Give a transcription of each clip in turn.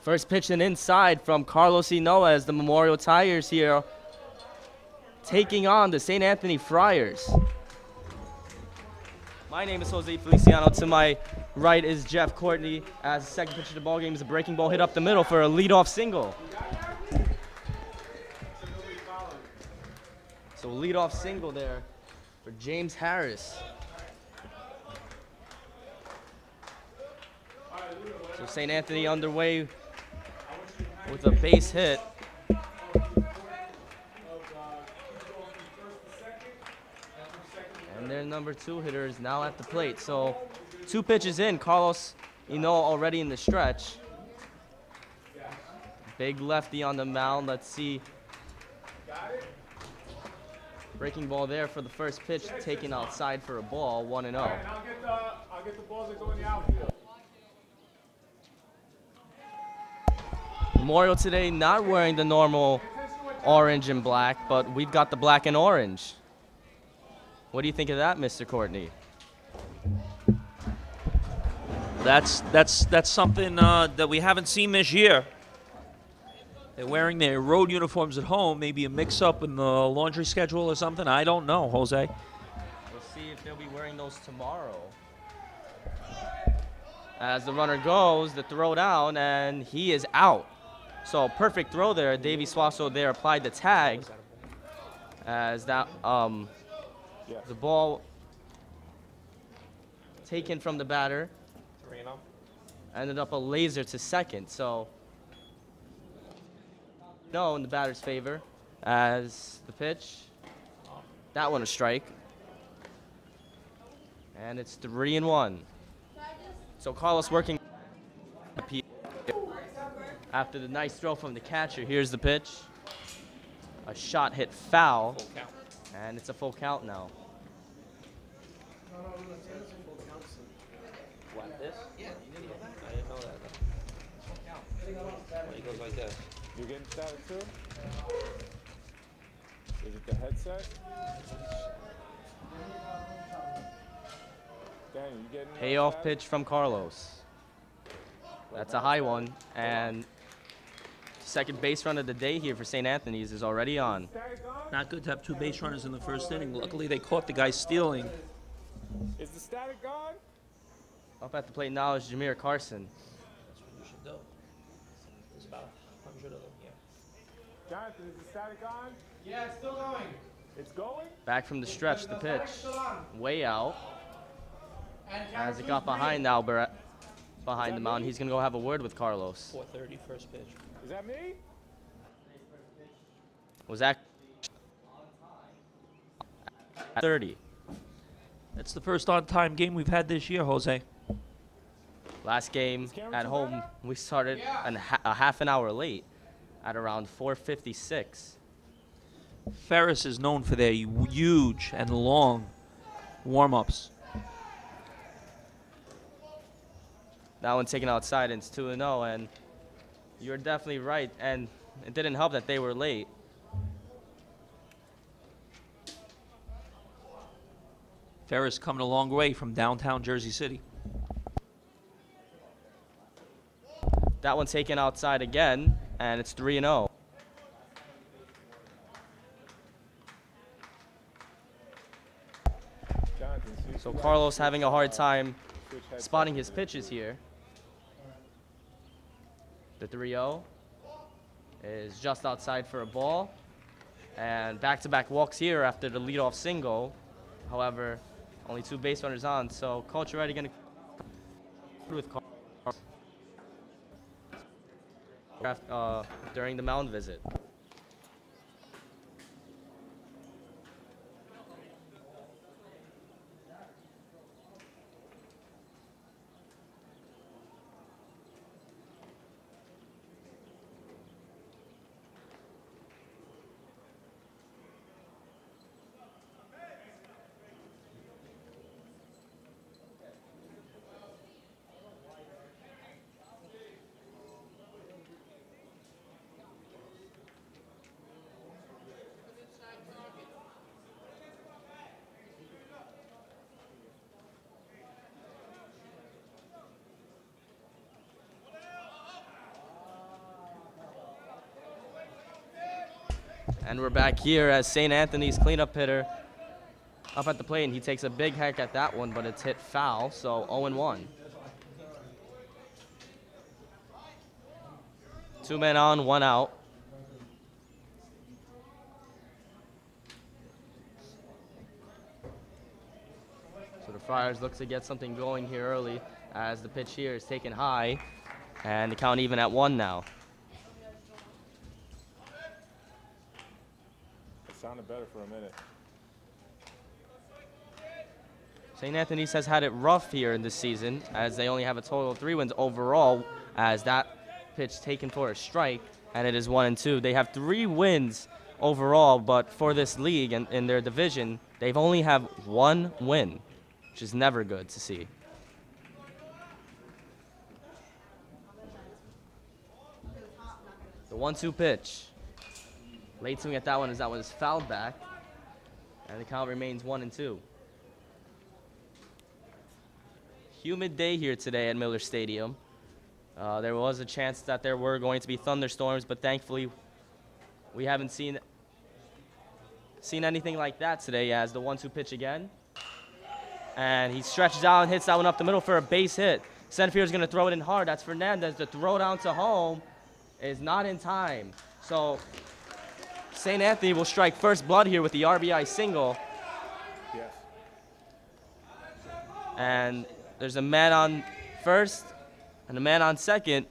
First pitch and inside from Carlos Inoa as the Memorial Tigers here taking on the St. Anthony Friars. My name is Jose Feliciano. To my right is Jeff Courtney. As the second pitch of the ball game is a breaking ball hit up the middle for a leadoff single. So leadoff single there for James Harris. So St. Anthony underway with a base hit. And their number 2 hitter is now at the plate. So 2 pitches in, Carlos Inoa already in the stretch. Big lefty on the mound. Let's see. Breaking ball there for the first pitch, taken outside for a ball, 1-0. I'll get the balls that go in the outfield. Memorial today not wearing the normal orange and black, but we've got the black and orange. What do you think of that, Mr. Courtney? That's something that we haven't seen this year. They're wearing their road uniforms at home, maybe a mix-up in the laundry schedule or something. I don't know, Jose. We'll see if they'll be wearing those tomorrow. As the runner goes, the throw down, and he is out. So perfect throw there. Davey Swasso there applied the tag as that the ball taken from the batter ended up a laser to second. So no in the batter's favor as the pitch. That one a strike. And it's 3-1. So Carlos working after the nice throw from the catcher. Here's the pitch. A shot hit foul. And it's a full count now. What, this? Yeah. I didn't know that. He goes like this. You're getting static too? Is it the headset? Danny, you getting Payoff pitch from Carlos. That's a high one. And second base run of the day here for St. Anthony's is already on. Not good to have 2 base runners in the first inning. Luckily, they caught the guy stealing. Is the static gone? Up at the plate now is Jameer Carson. That's what you should do. There's about 100 of them here. Jonathan, is the static on? Yeah, it's still going. It's going? Back from the stretch, the pitch. Still on. Way out. And As it got behind now, behind the mound, he's going to go have a word with Carlos. 4:30 first pitch. Is that me? Was that 30? That's the first on-time game we've had this year, Jose. Last game at home, we started a half an hour late at around 4:56. Ferris is known for their huge and long warm-ups. That one taken outside, and it's 2-0, and you're definitely right, and it didn't help that they were late. Ferris coming a long way from downtown Jersey City. That one taken outside again, and it's 3-0. So Carlos having a hard time spotting his pitches here. The 3-0 is just outside for a ball. And back-to-back walks here after the leadoff single. However, only 2 base runners on, so Coach already going to with Carlos during the mound visit. And we're back here as St. Anthony's cleanup hitter up at the plate, and he takes a big hack at that one, but it's hit foul, so 0-1. 2 men on, 1 out. So the Friars look to get something going here early as the pitch here is taken high, and the count even at 1 now. It sounded better for a minute. St. Anthony's has had it rough here in this season as they only have a total of 3 wins overall, as that pitch taken for a strike, and it is 1-2. They have 3 wins overall, but for this league and in their division, they've only have 1 win, which is never good to see. The 1-2 pitch. Late swing at that one as that one is fouled back, and the count remains 1-2. Humid day here today at Miller Stadium. There was a chance that there were going to be thunderstorms, but thankfully we haven't seen anything like that today, as the 1-2 pitch again. And he stretches out and hits that one up the middle for a base hit. Center fielder is going to throw it in hard. That's Fernandez. The throw down to home is not in time. So St. Anthony will strike first blood here with the RBI single. Yes. And there's a man on first and a man on second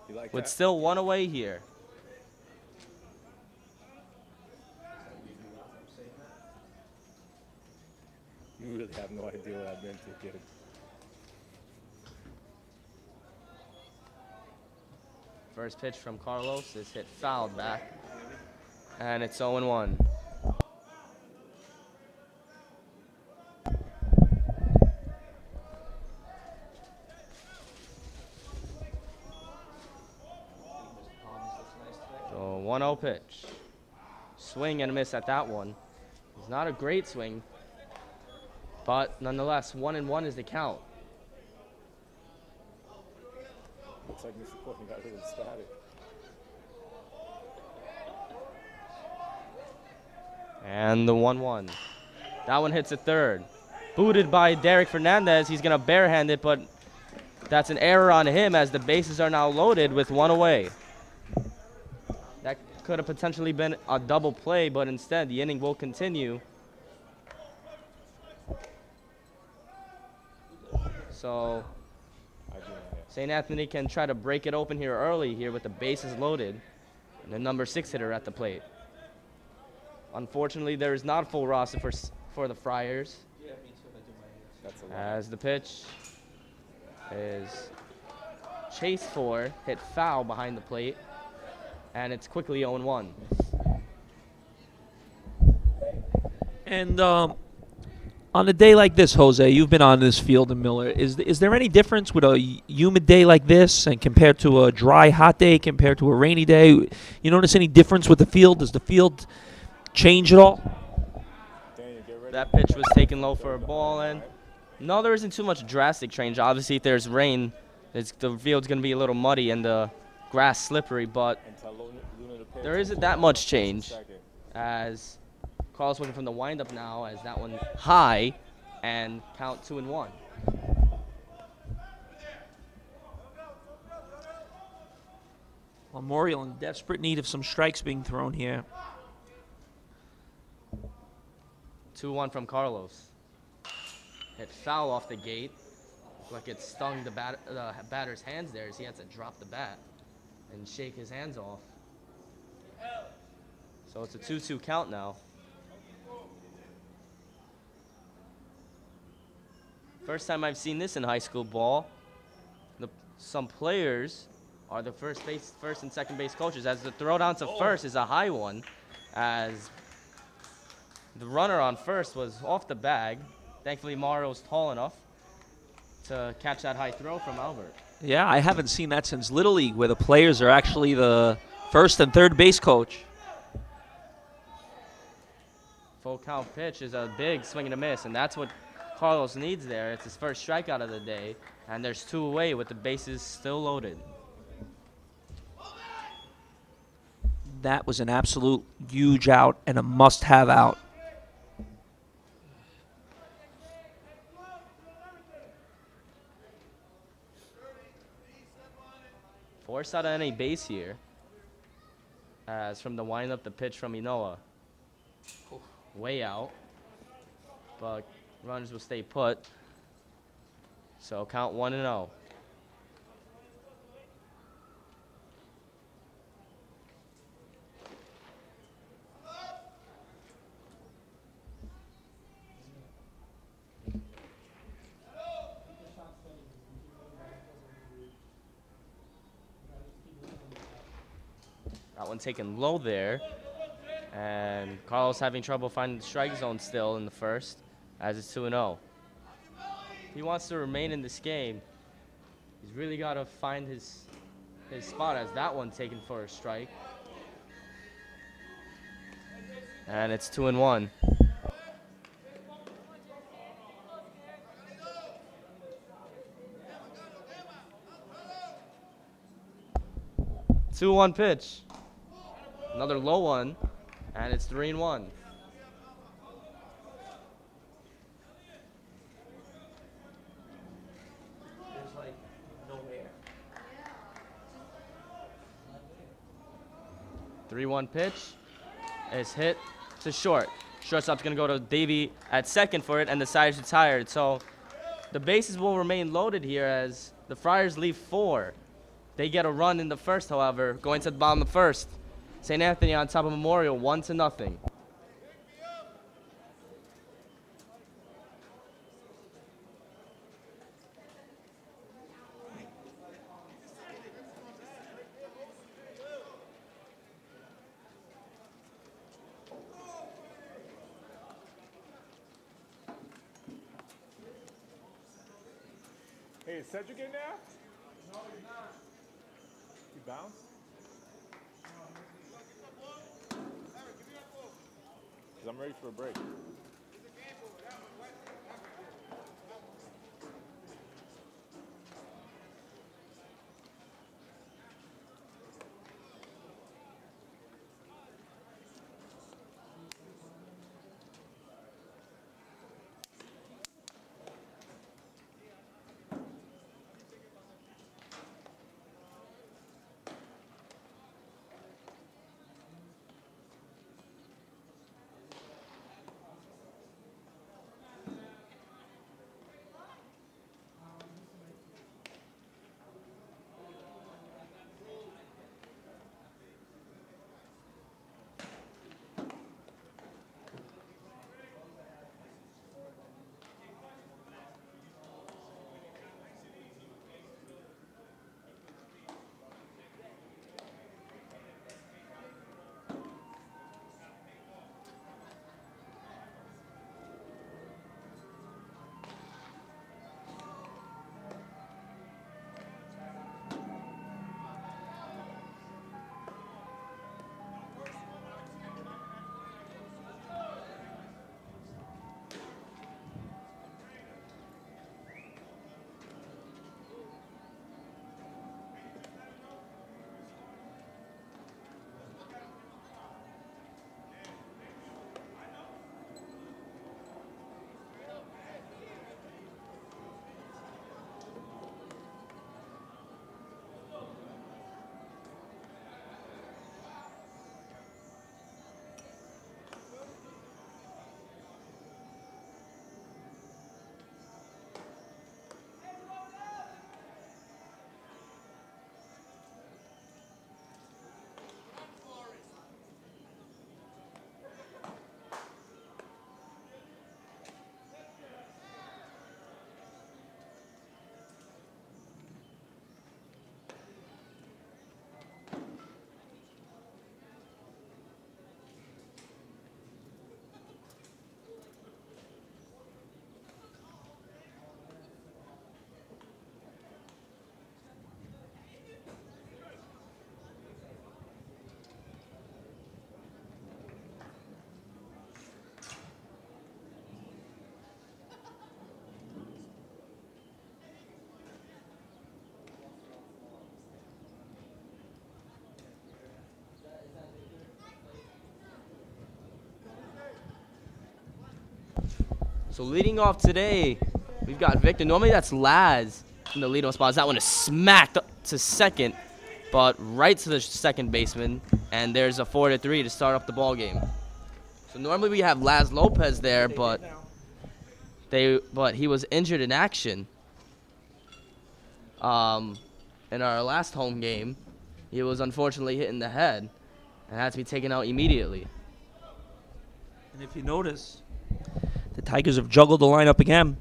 You like with that? still 1 away here. You really have no idea what I've been through, kid. First pitch from Carlos is hit fouled back, and it's 0-1. So 1-0 pitch. Swing and a miss at that one. It's not a great swing, but nonetheless, 1-1 is the count. Looks like Mr. Courtney got rid of the static. And the 1-1. That one hits a third. Booted by Derek Fernandez. He's going to barehand it, but that's an error on him as the bases are now loaded with 1 away. That could have potentially been a double play, but instead the inning will continue. So St. Anthony can try to break it open here early here with the bases loaded and the number 6 hitter at the plate. Unfortunately, there is not a full roster for the Friars, That's a lot. as the pitch is chased for, hit foul behind the plate, and it's quickly 0-1. And on a day like this, Jose, you've been on this field in Miller. Is there any difference with a humid day like this and compared to a dry, hot day, compared to a rainy day? You notice any difference with the field? Does the field change at all? Daniel, get ready. That pitch was taken low for a ball, and no, there isn't too much drastic change. Obviously, if there's rain, the field's going to be a little muddy and the grass slippery, but And tell Luna to pay there isn't attention that to much the change, second. as Carlos looking from the windup now, as that one high, and count 2-1. Memorial in desperate need of some strikes being thrown here. 2-1 from Carlos. Hit foul off the gate. Like it stung the batter's hands there, as he had to drop the bat and shake his hands off. So it's a 2-2 count now. First time I've seen this in high school ball. Some players are the first and second base coaches, as the throw down to first is a high one, as the runner on first was off the bag. Thankfully, Mario's tall enough to catch that high throw from Albert. Yeah, I haven't seen that since Little League, where the players are actually the first and third base coach. Full count pitch is a big swing and a miss, and that's what Carlos needs there. It's his first strikeout of the day, and there's 2 away with the bases still loaded. That was an absolute huge out and a must-have out. Forced out of any base here. As from the windup, the pitch from Inoa. Way out. But runners will stay put. So count 1-0. That one taken low there. And Carlos having trouble finding the strike zone still in the first, as it's 2-0. If he wants to remain in this game, he's really got to find his spot, as that one taken for a strike. And it's 2-1. Two-one pitch. Another low one, and it's 3-1. There's like no air. 3-1 pitch is hit to short. Shortstop's gonna go to Davey at second for it, and the side is retired. So the bases will remain loaded here as the Friars leave 4. They get a run in the first, however, going to the bottom of the first. St. Anthony on top of Memorial, 1-0. Hey, is Cedric in there? No, he's not. He bounced? Because I'm ready for a break. So leading off today, we've got Victor. Normally that's Laz in the leadoff spot. That one is smacked to second, but right to the second baseman, and there's a 4-3 to start up the ball game. So normally we have Laz Lopez there, but he was injured in action. In our last home game, he was unfortunately hit in the head and had to be taken out immediately. And if you notice, the Tigers have juggled the lineup again.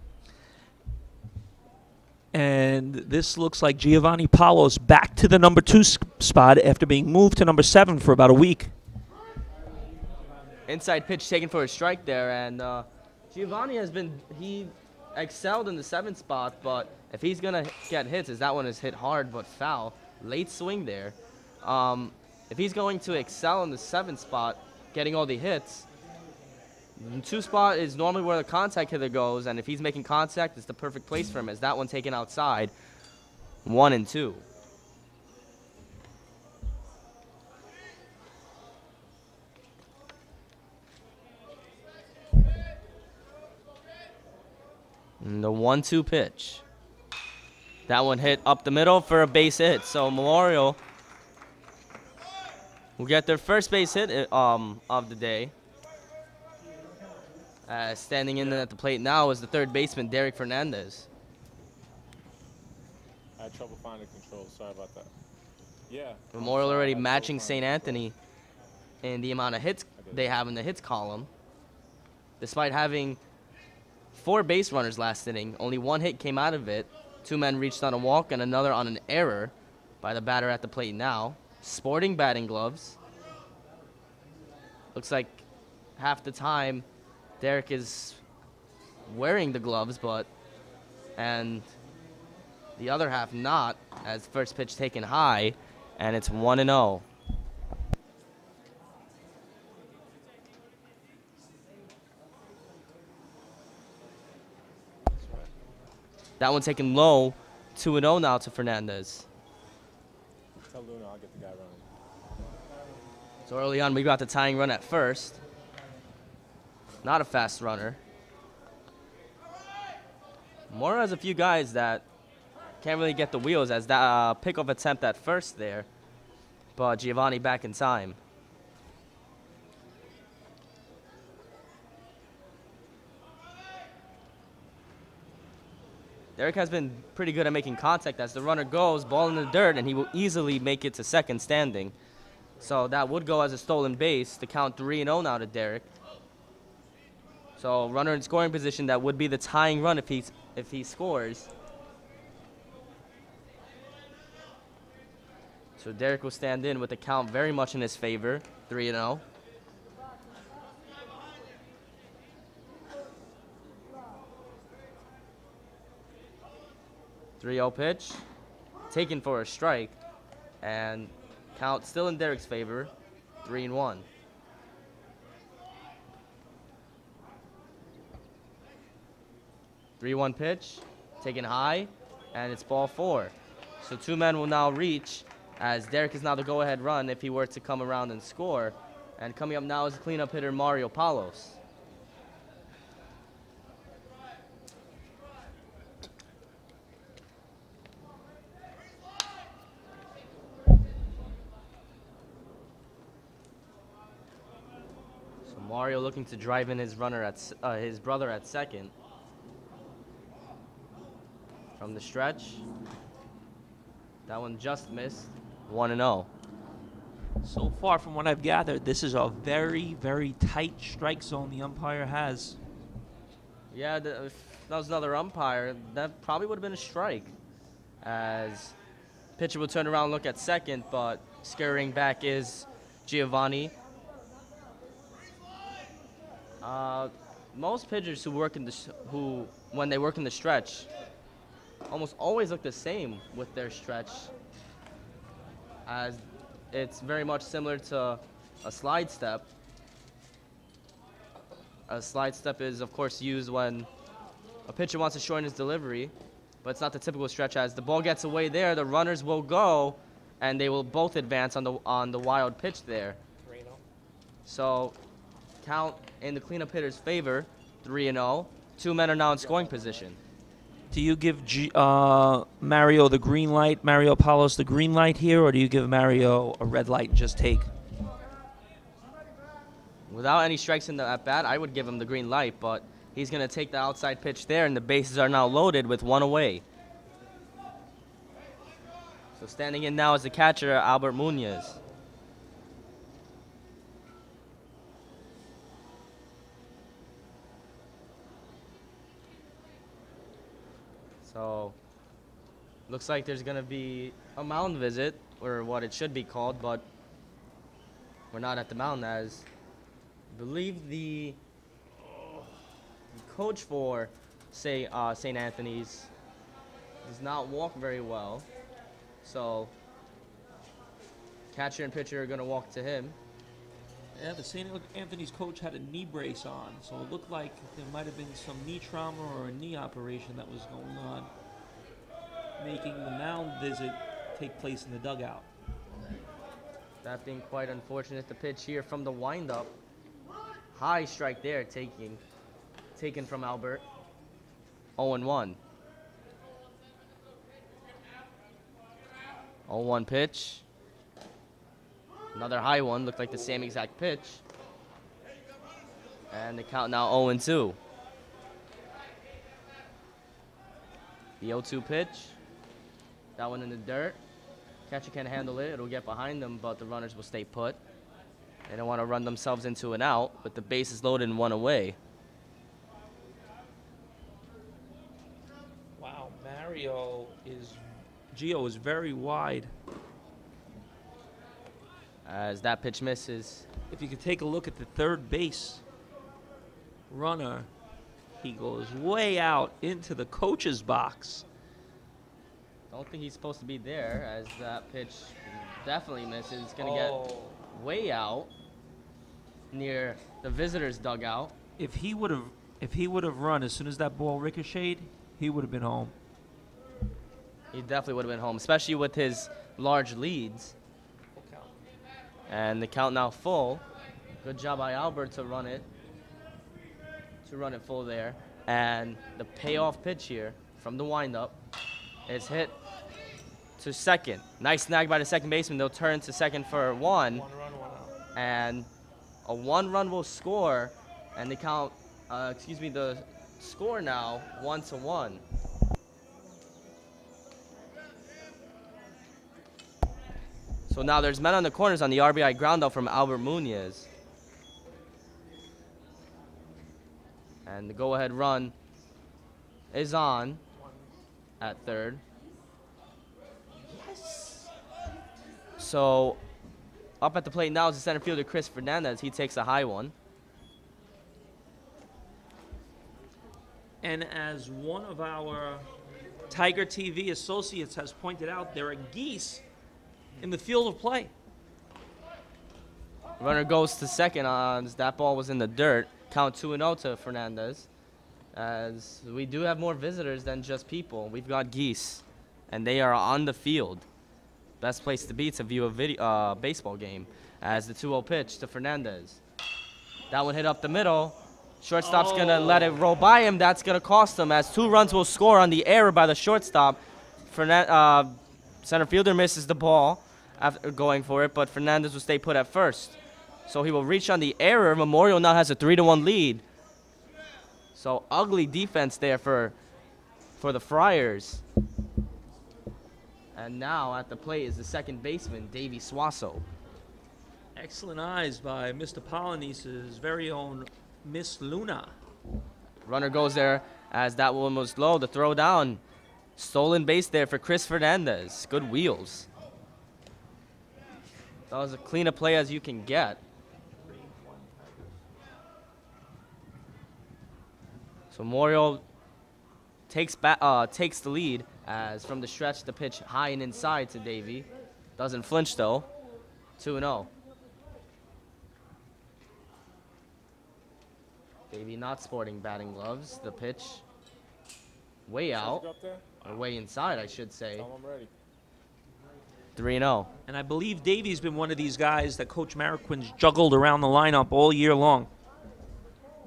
And this looks like Giovanni Palos back to the number 2 spot after being moved to number 7 for about a week. Inside pitch taken for a strike there, and Giovanni he excelled in the 7th spot, but if he's going to get hits, as that one is hit hard but foul, late swing there. If he's going to excel in the 7th spot, getting all the hits, the 2 spot is normally where the contact hitter goes, and if he's making contact, it's the perfect place for him, as that one taken outside, 1 and 2. And the 1-2 pitch. That one hit up the middle for a base hit. So Memorial will get their first base hit of the day. Standing in at the plate now is the 3rd baseman, Derek Fernandez. I had trouble finding control. Sorry about that. Yeah. Memorial already matching St. Anthony in the amount of hits they have in the hits column. Despite having 4 base runners last inning, only 1 hit came out of it. 2 men reached on a walk and another on an error by the batter at the plate now. Sporting batting gloves. Looks like half the time Derek is wearing the gloves, and the other half not, as first pitch taken high, and it's 1-0. That one taken low, 2-0 now to Fernandez. Tell Luna I'll get the guy running. So early on, we got the tying run at first. Not a fast runner. Mora has a few guys that can't really get the wheels, as that pickoff attempt at first there, but Giovanni back in time. Derek has been pretty good at making contact as the runner goes, ball in the dirt, and he will easily make it to second standing. So that would go as a stolen base to count 3-0 now to Derek. So runner in scoring position, that would be the tying run if he scores. So Derek will stand in with the count very much in his favor, 3-0. .3-0 pitch, taken for a strike, and count still in Derek's favor, 3-1. .3-1 pitch, taken high, and it's ball 4. So 2 men will now reach, as Derek is now the go-ahead run if he were to come around and score. And coming up now is the cleanup hitter, Mario Palos. So Mario looking to drive in his runner his brother at second. From the stretch, that one just missed, 1-0. So far from what I've gathered, this is a very, very tight strike zone the umpire has. Yeah, if that was another umpire, that probably would have been a strike, as pitcher will turn around and look at second, but scurrying back is Giovanni. Most pitchers when they work in the stretch, almost always look the same with their stretch, as it's very much similar to a slide step. A slide step is, of course, used when a pitcher wants to shorten his delivery, but it's not the typical stretch. As the ball gets away there, the runners will go, and they will both advance on the wild pitch there. So count in the cleanup hitter's favor, 3-0. 2 men are now in scoring position. Do you give Mario the green light, Mario Palos the green light here, or do you give Mario a red light and just take? Without any strikes in the at-bat, I would give him the green light, but he's going to take the outside pitch there, and the bases are now loaded with 1 away. So standing in now is the catcher, Albert Munoz. So looks like there's going to be a mound visit, or what it should be called, but we're not at the mound, as I believe the coach for St. Anthony's does not walk very well. So catcher and pitcher are going to walk to him. Yeah, the St. Anthony's coach had a knee brace on, so it looked like there might have been some knee trauma or a knee operation that was going on, making the mound visit take place in the dugout. That being quite unfortunate. The pitch here from the windup. High strike there, taken from Albert. 0-1. 0-1 pitch. Another high one, looked like the same exact pitch. And the count now 0-2. The 0-2 pitch. That one in the dirt. Catcher can't handle it. It'll get behind them, but the runners will stay put. They don't want to run themselves into an out, with the bases loaded and 1 away. Wow, Gio is very wide. As that pitch misses. If you could take a look at the third base runner, he goes way out into the coach's box. Don't think he's supposed to be there, as that pitch definitely misses. It's going to get way out near the visitor's dugout. If he would have run as soon as that ball ricocheted, he would have been home. He definitely would have been home, especially with his large leads. And the count now full. Good job by Albert to run it full there. And the payoff pitch here from the windup is hit to second. Nice snag by the second baseman. They'll turn to second for 1. 1 run, 1 out. And a 1 run will score. And the count, the score now 1-1. So now there's men on the corners on the RBI ground out from Albert Munoz. And the go-ahead run is on at third. Yes. So up at the plate now is the center fielder, Chris Fernandez. He takes a high one. And as one of our Tiger TV associates has pointed out, there are geese in the field of play. Runner goes to second. That ball was in the dirt. Count 2-0 to Fernandez. As we do have more visitors than just people. We've got geese, and they are on the field. Best place to be to view a baseball game. As the 2-0 pitch to Fernandez. That one hit up the middle. Shortstop's going to let it roll by him. That's going to cost him, as 2 runs will score on the error by the shortstop. Center fielder misses the ball after going for it, but Fernandez will stay put at first. So he will reach on the error. Memorial now has a 3-1 lead. So ugly defense there for the Friars. And now at the plate is the second baseman, Davey Swasso. Excellent eyes by Mr. Polonice's very own Miss Luna. Runner goes there as that one was low. The throw down. Stolen base there for Chris Fernandez. Good wheels. That was as clean a play as you can get. So Memorial takes the lead, as from the stretch the pitch high and inside to Davey. Doesn't flinch though. 2-0. Davey not sporting batting gloves. The pitch way out, or way inside, I should say. 3-0. And I believe Davey's been one of these guys that Coach Marquin's juggled around the lineup all year long.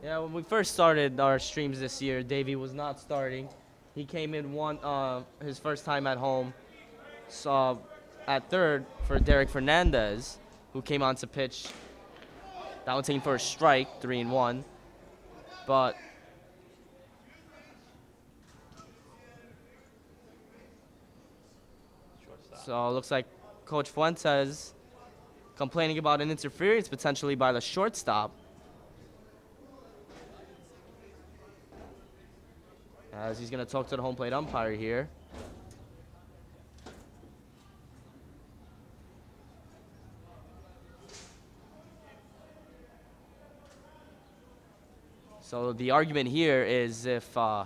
Yeah, when we first started our streams this year, Davey was not starting. He came in his first time at home, saw at third for Derek Fernandez, who came on to pitch. That one taken for a strike, 3-1. But so it looks like Coach Fuentes complaining about an interference potentially by the shortstop. As he's going to talk to the home plate umpire here. So the argument here is if the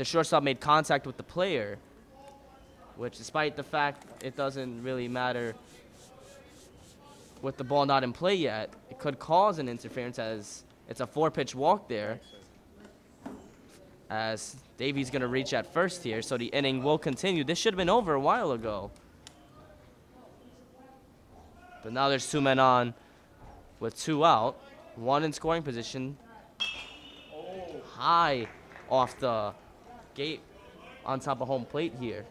shortstop made contact with the player, which despite the fact it doesn't really matter with the ball not in play yet, it could cause an interference as it's a 4-pitch walk there. As Davey's going to reach at first here, so the inning will continue. This should have been over a while ago. But now there's 2 men on with 2 out. 1 in scoring position. High off the gate on top of home plate here.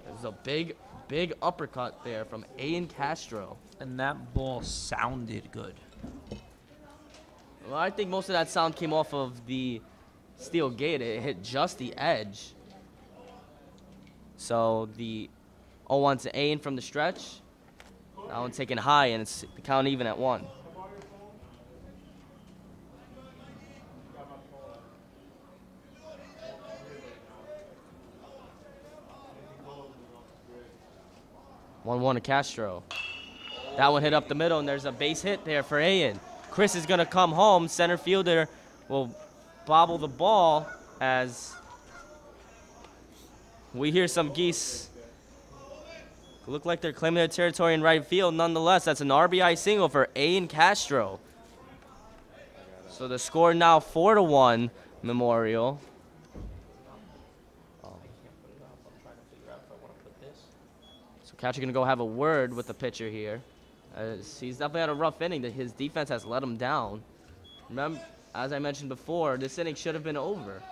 There's a big, big uppercut there from Ian Castro. And that ball sounded good. Well, I think most of that sound came off of the steel gate. It hit just the edge. So the 0-1 to Ian from the stretch. That one taken high, and it's the count even at 1. One to Castro. That one hit up the middle, and there's a base hit there for Ian. Chris is going to come home. Center fielder will bobble the ball as we hear some geese look like they're claiming their territory in right field. Nonetheless, that's an RBI single for Ian Castro. So the score now 4-1 Memorial. So Castro going to go have a word with the pitcher here. He's definitely had a rough inning. His defense has let him down. Remember, as I mentioned before, this inning should have been over.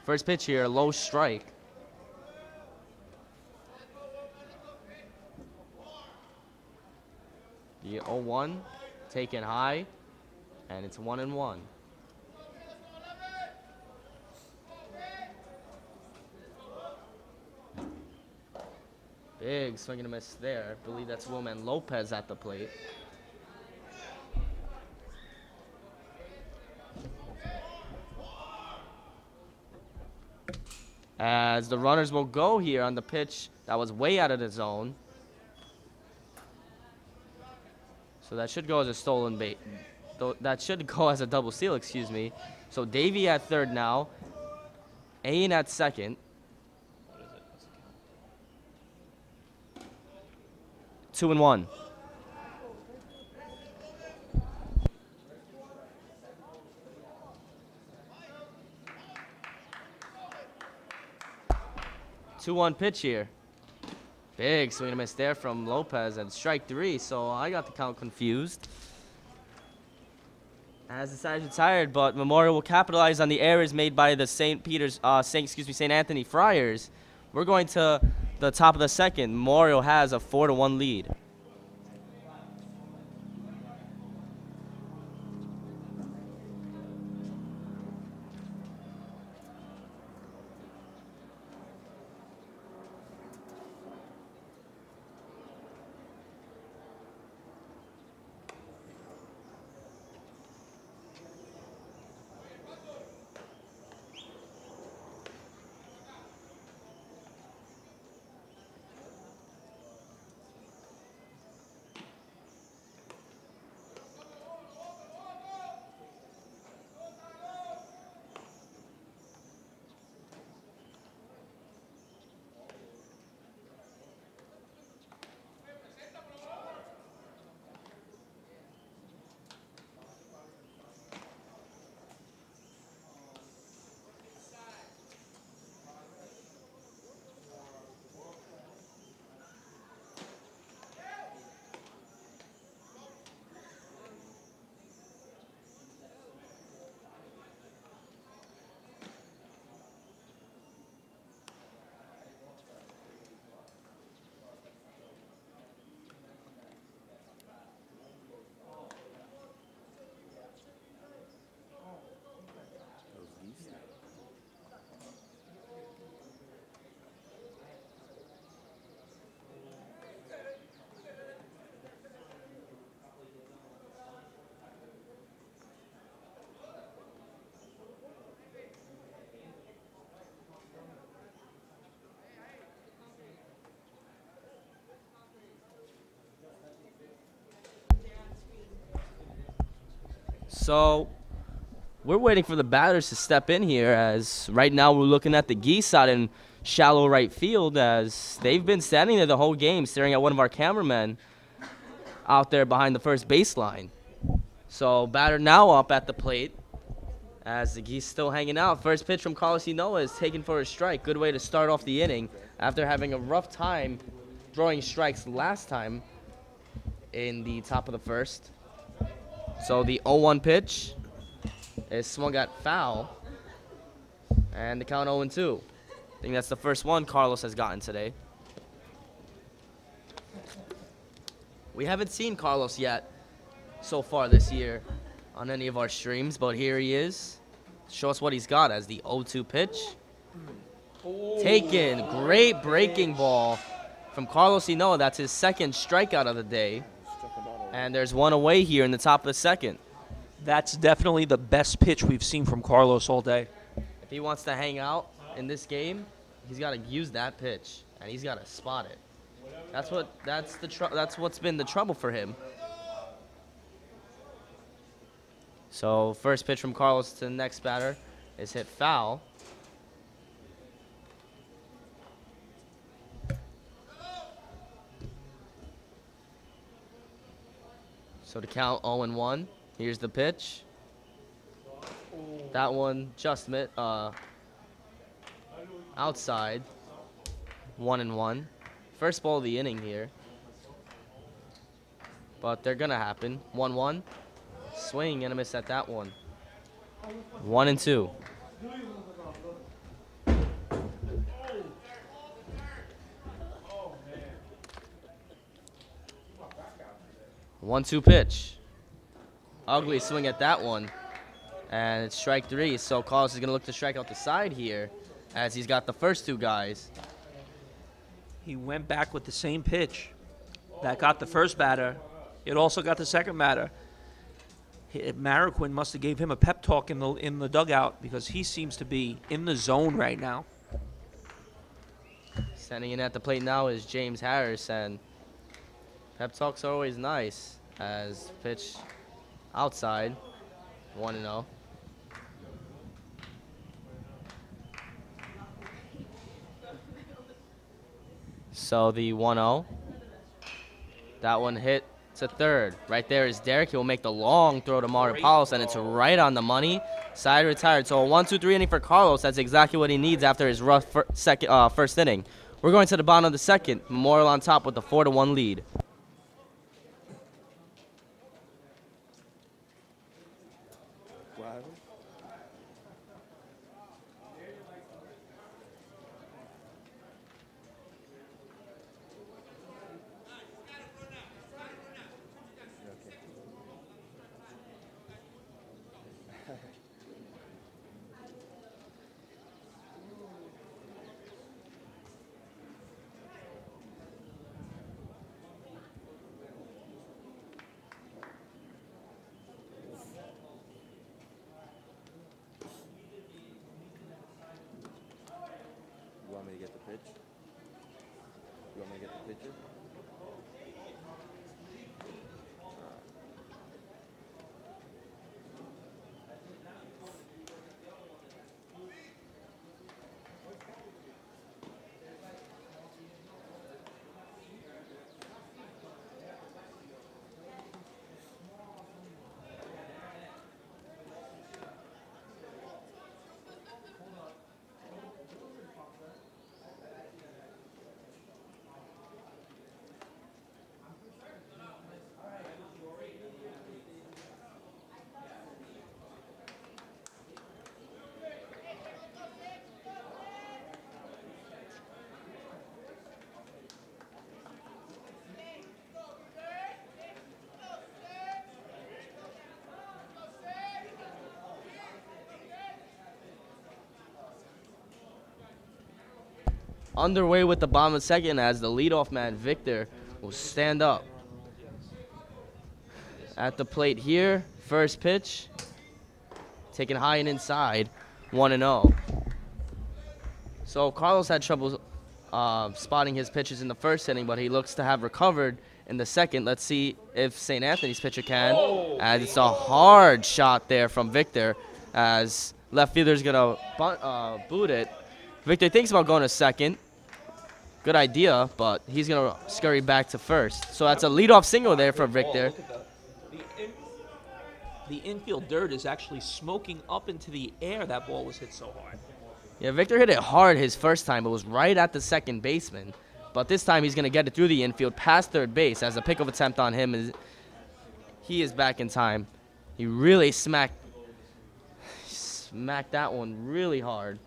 First pitch here, low strike. The 0-1 taken high, and it's 1-1. Big swing and a miss there. I believe that's Wilman Lopez at the plate. As the runners will go here on the pitch that was way out of the zone. So that should go as a stolen bait. That should go as a double steal, excuse me. So Davey at third now. Ian at second. 2-1. Two-one pitch here. Big swing and a miss there from Lopez, and strike 3. So I got the count confused. As the side retired, but Memorial will capitalize on the errors made by the St. Anthony Friars. We're going to the top of the second. Memorial has a 4-1 lead. So we're waiting for the batters to step in here, as right now we're looking at the geese out in shallow right field, as they've been standing there the whole game staring at one of our cameramen out there behind the first baseline. So batter now up at the plate as the geese still hanging out. First pitch from Carlos Inoa is taken for a strike. Good way to start off the inning after having a rough time throwing strikes last time in the top of the first. So the 0-1 pitch is swung at foul, and the count 0-2. I think that's the first one Carlos has gotten today. We haven't seen Carlos yet so far this year on any of our streams, but here he is. Show us what he's got as the 0-2 pitch. Taken, great breaking ball from Carlos Inoa. That's his second strikeout of the day. And there's one away here in the top of the second. That's definitely the best pitch we've seen from Carlos all day. If he wants to hang out in this game, he's got to use that pitch, and he's got to spot it. That's what's been the trouble for him. So first pitch from Carlos to the next batter is hit foul. So to count 0-1, here's the pitch. That one just outside. 1-1. First ball of the inning here. But they're gonna happen. 1-1. Swing and a miss at that one. 1-2. 1-2 pitch. Ugly swing at that one. And it's strike three. So Carlos is going to look to strike out the side here as he's got the first two guys. He went back with the same pitch that got the first batter. It also got the second batter. Marroquin must have gave him a pep talk in the dugout, because he seems to be in the zone right now. Standing in at the plate now is James Harris, and pep talks are always nice as pitch outside. 1-0. So the 1-0. That one hit to third. Right there is Derek. He will make the long throw to Mario Palos, and it's right on the money. Side retired. So a 1-2-3 inning for Carlos. That's exactly what he needs after his rough first inning. We're going to the bottom of the second. Memorial on top with the 4-1 lead. You want me to get the pitch? You want me to get the pitcher? Underway with the bottom of the second as the leadoff man, Victor, will stand up. At the plate here, first pitch, taken high and inside, 1-0. So Carlos had trouble spotting his pitches in the first inning, but he looks to have recovered in the second. Let's see if St. Anthony's pitcher can. As it's a hard shot there from Victor, as left fielder's going to boot it. Victor thinks about going to second. Good idea, but he's going to scurry back to first. So that's a leadoff single there for Victor. The infield dirt is actually smoking up into the air. That ball was hit so hard. Yeah, Victor hit it hard his first time. It was right at the second baseman. But this time he's going to get it through the infield past third base, as a pickoff attempt on him. He is back in time. He really smacked that one really hard.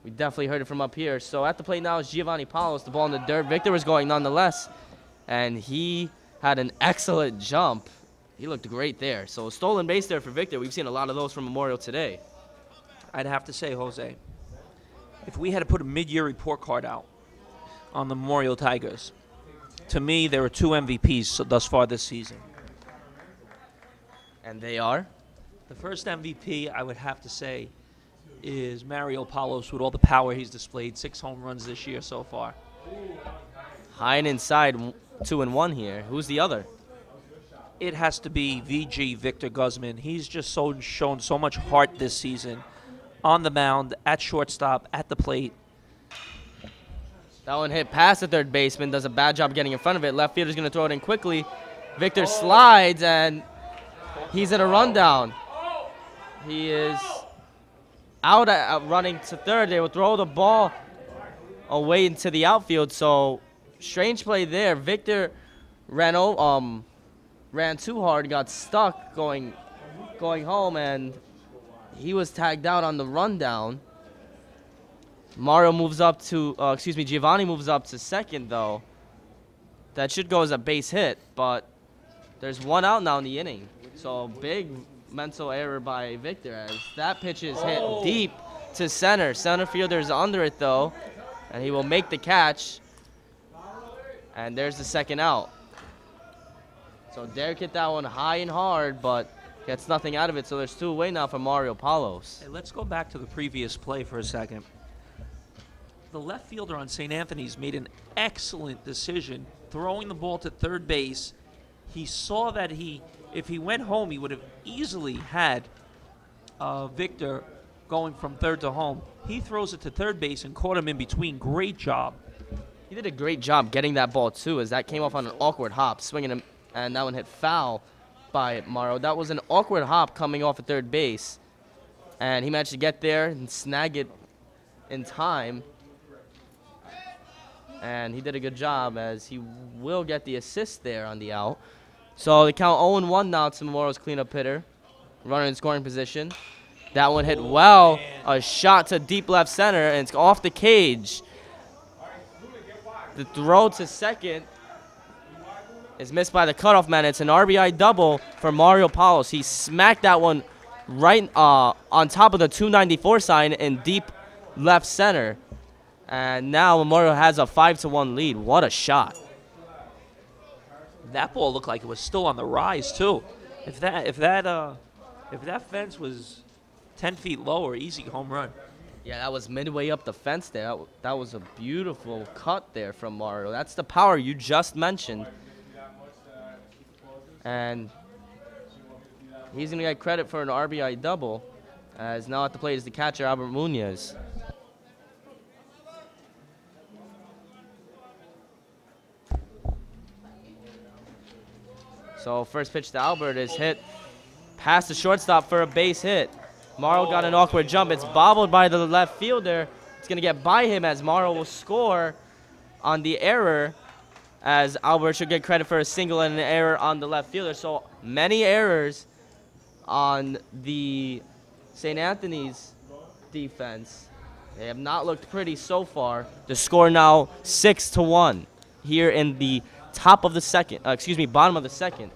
We definitely heard it from up here. So at the plate now is Giovanni Palos. The ball in the dirt. Victor was going nonetheless. And he had an excellent jump. He looked great there. So a stolen base there for Victor. We've seen a lot of those from Memorial today. I'd have to say, Jose, if we had to put a mid-year report card out on the Memorial Tigers, to me, there are 2 MVPs thus far this season. And they are? The first MVP, I would have to say, is Mario Palos with all the power he's displayed. 6 home runs this year so far. High and inside, 2-1 here. Who's the other? It has to be VG Victor Guzman. He's just shown so much heart this season on the mound, at shortstop, at the plate. That one hit past the third baseman. Does a bad job getting in front of it. Left fielder's going to throw it in quickly. Victor slides, and he's in a rundown. He is out running to third. They will throw the ball away into the outfield. So strange play there. Victor ran too hard, got stuck going home, and he was tagged out on the rundown. Giovanni moves up to second, though. That should go as a base hit, but there's 1 out now in the inning. So big mental error by Victor, as that pitch is hit deep to center. Center fielder's under it, though, and he will make the catch. And there's the second out. So Derek hit that one high and hard, but gets nothing out of it. So there's 2 away now for Mario Palos. Hey, let's go back to the previous play for a second. The left fielder on St. Anthony's made an excellent decision throwing the ball to third base. He saw that if he went home, he would have easily had Victor going from third to home. He throws it to third base and caught him in between. Great job. He did a great job getting that ball, too, as that came off on an awkward hop, swinging him, and that one hit foul by Mario. That was an awkward hop coming off at third base, and he managed to get there and snag it in time. And he did a good job, as he will get the assist there on the out. So the count 0-1 now to Memorial's cleanup hitter. Runner in scoring position. That one hit well. A shot to deep left center, and it's off the cage. The throw to second is missed by the cutoff man. It's an RBI double for Mario Palos. He smacked that one right on top of the 294 sign in deep left center. And now Memorial has a 5-1 lead. What a shot. That ball looked like it was still on the rise, too. If that fence was 10 feet lower, easy home run. Yeah, that was midway up the fence there. That was a beautiful cut there from Mario. That's the power you just mentioned. And he's going to get credit for an RBI double, as now at the plate is the catcher, Albert Munoz. So first pitch to Albert is hit past the shortstop for a base hit. Mario got an awkward jump. It's bobbled by the left fielder. It's going to get by him, as Mario will score on the error, as Albert should get credit for a single and an error on the left fielder. So many errors on the St. Anthony's defense. They have not looked pretty so far. The score now 6-1 here in the bottom of the second.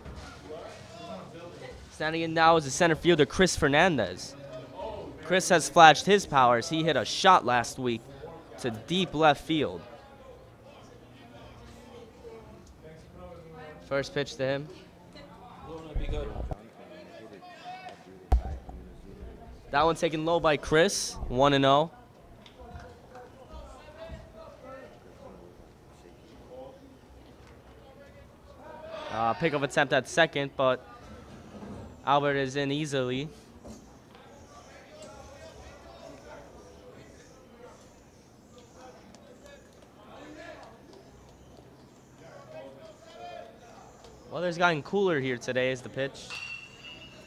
Standing in now is the center fielder, Chris Fernandez. Chris has flashed his powers. He hit a shot last week to deep left field. First pitch to him. That one taken low by Chris, 1-0. pickoff attempt at second, but Albert is in easily. Weather's gotten cooler here today is the pitch.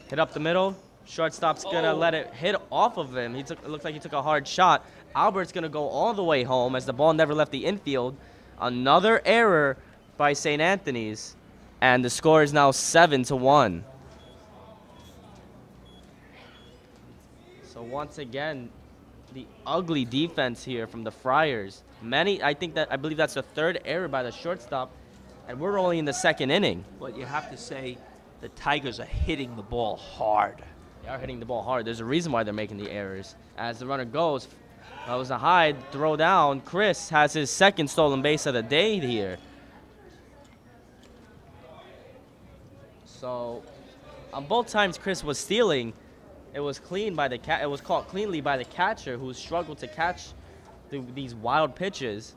Hit up the middle. Shortstop's gonna let it hit off of him. It looks like he took a hard shot. Albert's gonna go all the way home as the ball never left the infield. Another error by St. Anthony's, and the score is now 7-1. So once again, the ugly defense here from the Friars. I believe that's the third error by the shortstop, and we're only in the second inning. But you have to say the Tigers are hitting the ball hard. They are hitting the ball hard. There's a reason why they're making the errors. As the runner goes, that was a high throw down. Chris has his second stolen base of the day here. So, on both times Chris was stealing, it was clean by the it was caught cleanly by the catcher who struggled to catch these wild pitches.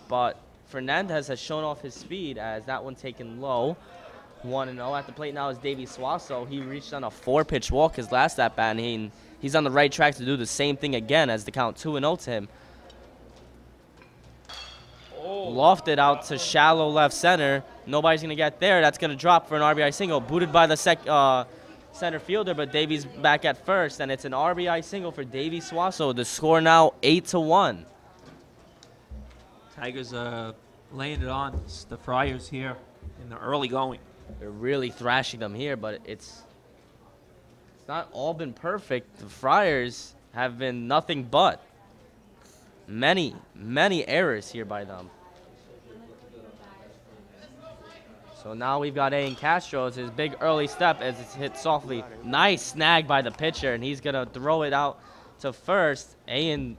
But Fernandez has shown off his speed as that one taken low. 1-0 at the plate now is Davey Suazo. He reached on a 4-pitch walk his last at bat, and he's on the right track to do the same thing again as the count 2-0 to him. Lofted out to shallow left center. Nobody's going to get there. That's going to drop for an RBI single. Booted by the center fielder, but Davey's back at first, and it's an RBI single for Davey Suazo. The score now 8-1. Tigers laying it on the Friars here in the early going. They're really thrashing them here, but it's not all been perfect. The Friars have been nothing but. Many errors here by them. So now we've got Ayan Castro. It's his big early step as it's hit softly. Nice snag by the pitcher, and he's going to throw it out to first. Ayan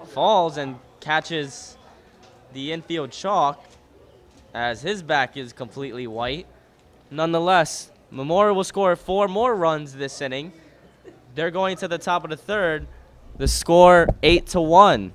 falls and catches the infield chalk as his back is completely white. Nonetheless, Memorial will score 4 more runs this inning. They're going to the top of the third. The score 8-1.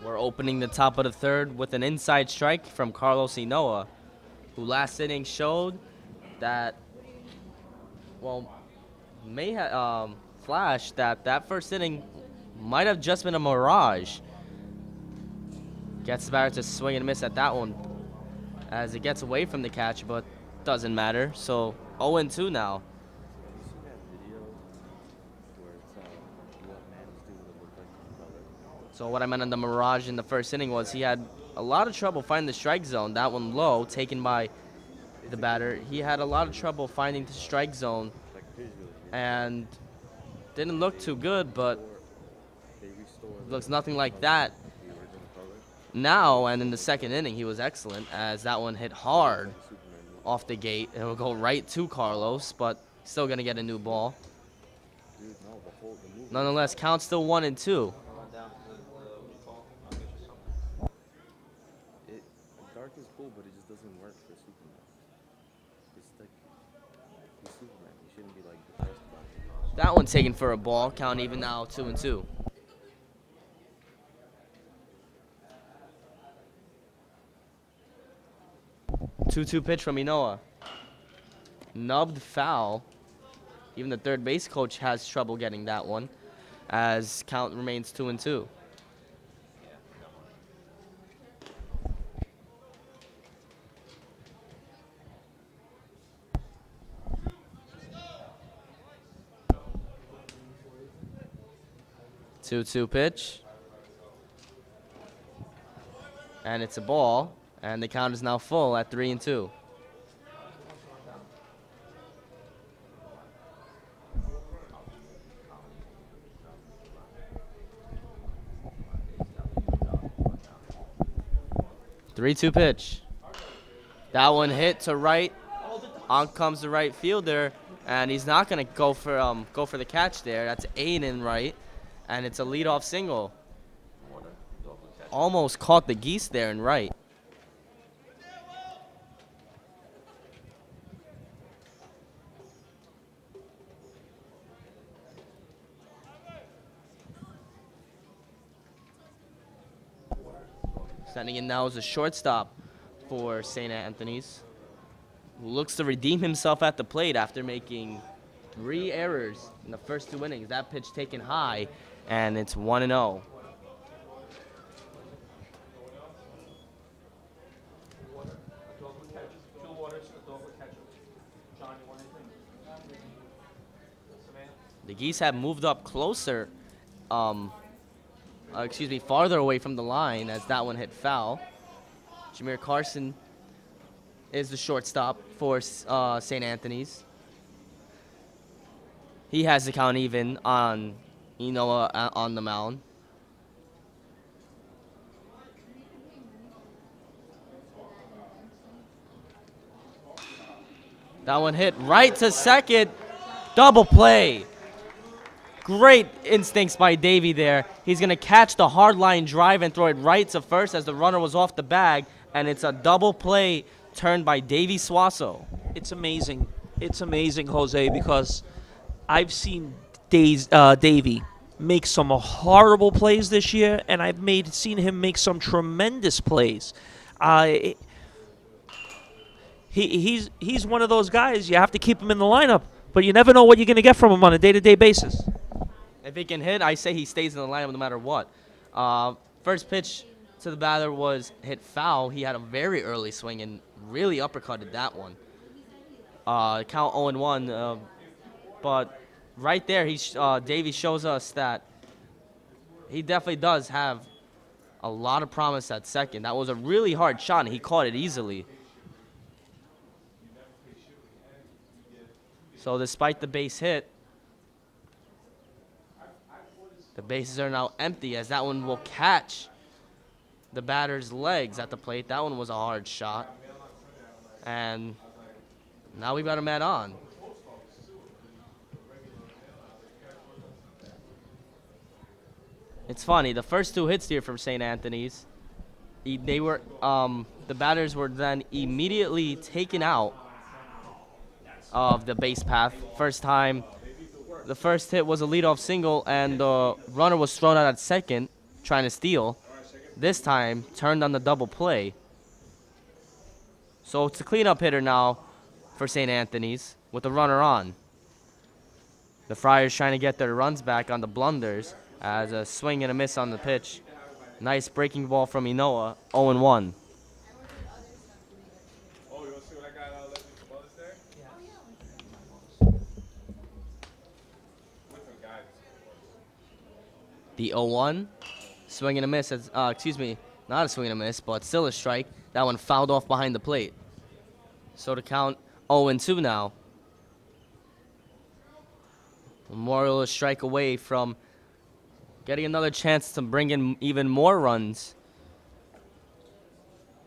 We're opening the top of the third with an inside strike from Carlos Inoa, who last inning showed that, well, may have flashed that first inning might have just been a mirage. Gets the batter to swing and miss at that one as it gets away from the catch, but doesn't matter. So 0-2 now. So what I meant on the mirage in the first inning was he had a lot of trouble finding the strike zone. That one low, taken by the batter. He had a lot of trouble finding the strike zone and didn't look too good, but looks nothing like that now. And in the second inning, he was excellent as that one hit hard off the gate. It will go right to Carlos, but still going to get a new ball. Nonetheless, count still 1-2. Stark is cool, but it just doesn't work for Superman. It's like he's Superman. He shouldn't be like depressed about it. That one taken for a ball. Count even now, 2-2. 2-2 pitch from Inoa. Nubbed foul. Even the third base coach has trouble getting that one, as count remains 2-2. Two-two pitch. And it's a ball. And the count is now full at 3-2. Three-two pitch. That one hit to right. On comes the right fielder, and he's not gonna go for the catch there. That's Aiden right, and it's a leadoff single. Almost caught the geese there in right. Standing in now is a shortstop for St. Anthony's, who looks to redeem himself at the plate after making 3 errors in the first 2 innings. That pitch taken high, and it's 1-0. The Geese have moved up closer, farther away from the line as that one hit foul. Jameer Carson is the shortstop for St. Anthony's. He has the count even on Inoa on the mound. That one hit right to second. Double play. Great instincts by Davey there. He's going to catch the hard line drive and throw it right to first as the runner was off the bag. And it's a double play turned by Davey Suazo. It's amazing. It's amazing, Jose, because I've seen Davey make some horrible plays this year, and I've seen him make some tremendous plays. He's one of those guys, you have to keep him in the lineup, but you never know what you're going to get from him on a day-to-day basis. If he can hit, I say he stays in the lineup no matter what. First pitch to the batter was hit foul. He had a very early swing and really uppercutted that one. Count 0-1, but right there, Davey shows us that he definitely does have a lot of promise at second. That was a really hard shot, and he caught it easily. So despite the base hit, the bases are now empty as that one will catch the batter's legs at the plate. That one was a hard shot. And now we've got a man on. It's funny, the first 2 hits here from St. Anthony's, the batters were then immediately taken out of the base path. First time, the first hit was a leadoff single, and the runner was thrown out at second, trying to steal. This time, turned on the double play. So it's a cleanup hitter now for St. Anthony's with the runner on. The Friars trying to get their runs back on the blunders as a swing and a miss on the pitch. Nice breaking ball from Inoa, 0-1. The 0-1, swing and a miss. Not a swing and a miss, but still a strike. That one fouled off behind the plate. So to count 0-2 now. Memorial a strike away from getting another chance to bring in even more runs.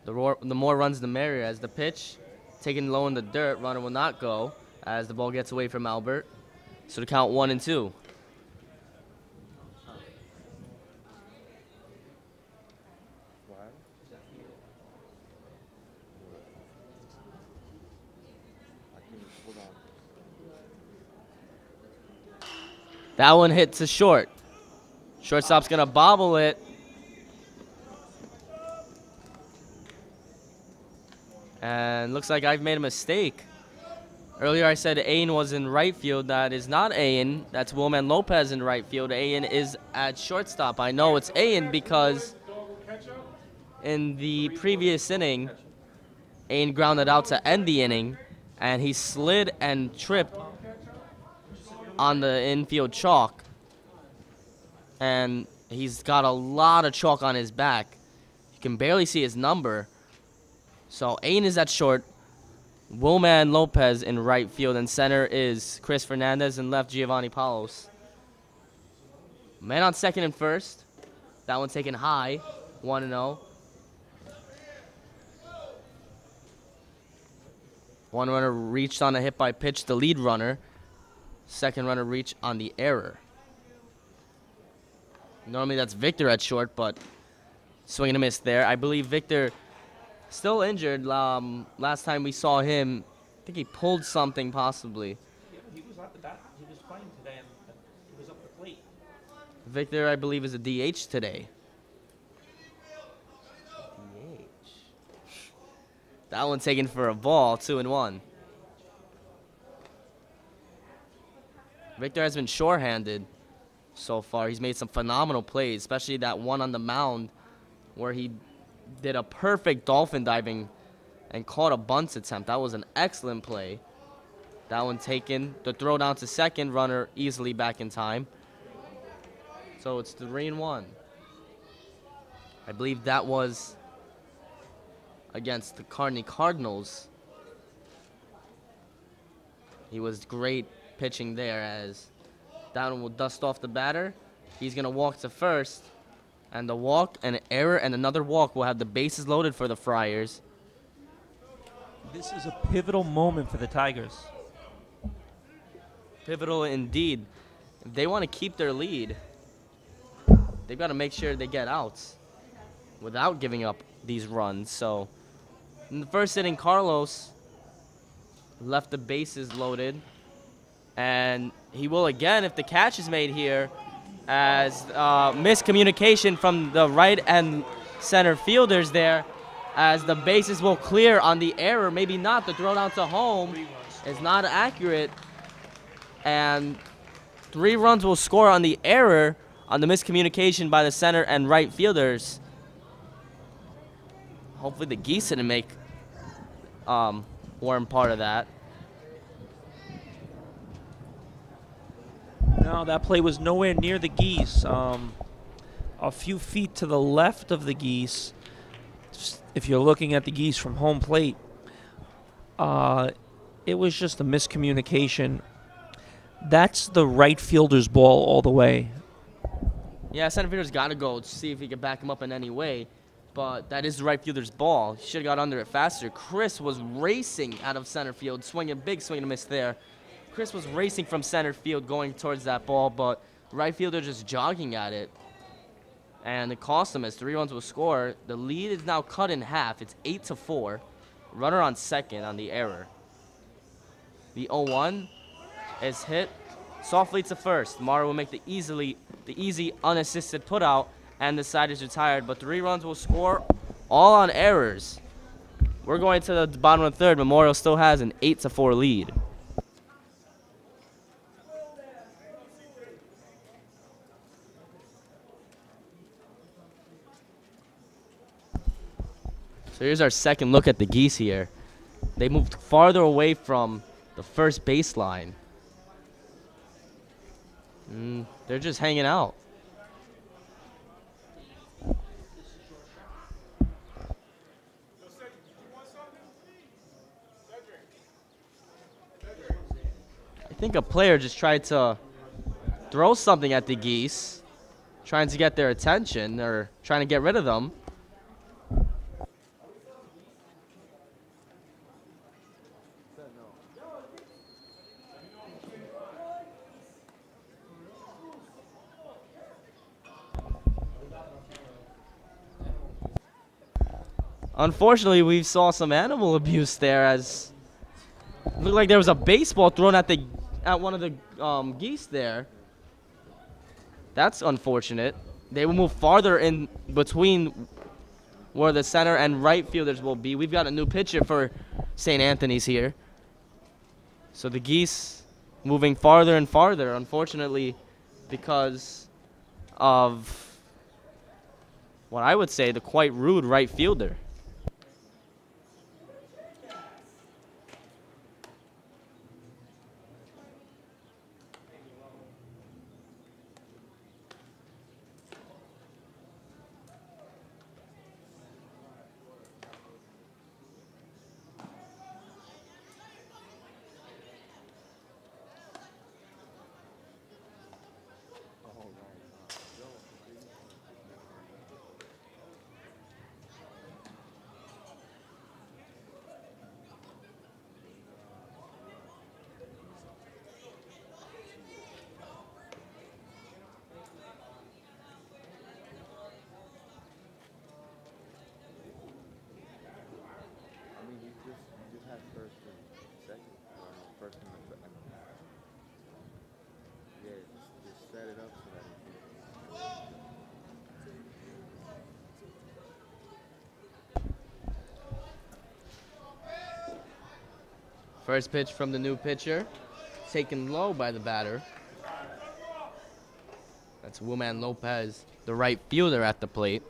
The more runs, the merrier. As the pitch taken low in the dirt, runner will not go as the ball gets away from Albert. So to count 1-2. That one hit to short. Shortstop's going to bobble it. And looks like I've made a mistake. Earlier I said Ain was in right field. That is not Ain. That's Wilman Lopez in right field. Ain is at shortstop. I know it's Ain because in the previous inning, Ain grounded out to end the inning, and he slid and tripped on the infield chalk. And he's got a lot of chalk on his back. You can barely see his number. So Ain is at short. Wilman Lopez in right field, and center is Chris Fernandez, and left Giovanni Palos. Man on second and first. That one taken high, 1-0. One runner reached on a hit by pitch, the lead runner. Second runner reached on the error. Normally that's Victor at short, but swing and a miss there. I believe Victor still injured. Last time we saw him, I think he pulled something possibly. Yeah, he was at the bat. He was playing today, and he was up the plate. Victor, I believe, is a DH today. DH. That one taken for a ball, 2-1. Victor has been shorthanded so far. He's made some phenomenal plays, especially that one on the mound where he did a perfect dolphin diving and caught a bunt attempt. That was an excellent play. That one taken. The throw down to second, runner easily back in time. So it's 3-1. I believe that was against the Cardinals. He was great pitching there, as that one will dust off the batter. He's going to walk to first. And the walk, an error, and another walk will have the bases loaded for the Friars. This is a pivotal moment for the Tigers. Pivotal indeed. If they want to keep their lead, they've got to make sure they get outs without giving up these runs. So in the first inning, Carlos left the bases loaded. And he will again if the catch is made here, as miscommunication from the right and center fielders there, as the bases will clear on the error. Maybe not. The throw down to home is not accurate. And 3 runs will score on the error on the miscommunication by the center and right fielders. Hopefully the Geese didn't make weren't part of that. No, that play was nowhere near the Geese. A few feet to the left of the Geese, if you're looking at the Geese from home plate, it was just a miscommunication. That's the right fielder's ball all the way. Yeah, center fielder's got to go to see if he can back him up in any way. But that is the right fielder's ball. He should have got under it faster. Chris was racing out of center field, swinging, big swing and a miss there. Chris was racing from center field going towards that ball, but right fielder just jogging at it. And it cost him as 3 runs will score. The lead is now cut in half. It's 8-4. Runner on second on the error. The 0-1 is hit softly to first. Mara will make the easy unassisted putout, and the side is retired. But 3 runs will score, all on errors. We're going to the bottom of the third. Memorial still has an 8-4 lead. So here's our second look at the Geese here. They moved farther away from the first baseline. They're just hanging out. I think a player just tried to throw something at the Geese, trying to get their attention or trying to get rid of them. Unfortunately, we saw some animal abuse there, as it looked like there was a baseball thrown at one of the geese there. That's unfortunate. They will move farther in between where the center and right fielders will be. We've got a new pitcher for St. Anthony's here. So the Geese moving farther and farther, unfortunately, because of what I would say the quite rude right fielder. I mean, you just had first and second, first and yeah, just set it up so that it First pitch from the new pitcher, taken low by the batter. That's Wilman Lopez, the right fielder at the plate.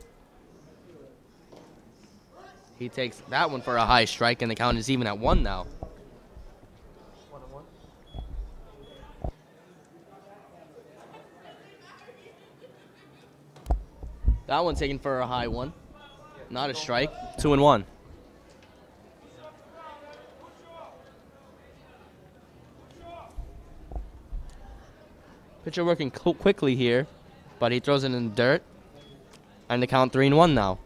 He takes that one for a high strike, and the count is even at 1 now. That one taken for a high one. Not a strike. 2-1. Pitcher working quickly here, but he throws it in the dirt. And the count 3-1 now.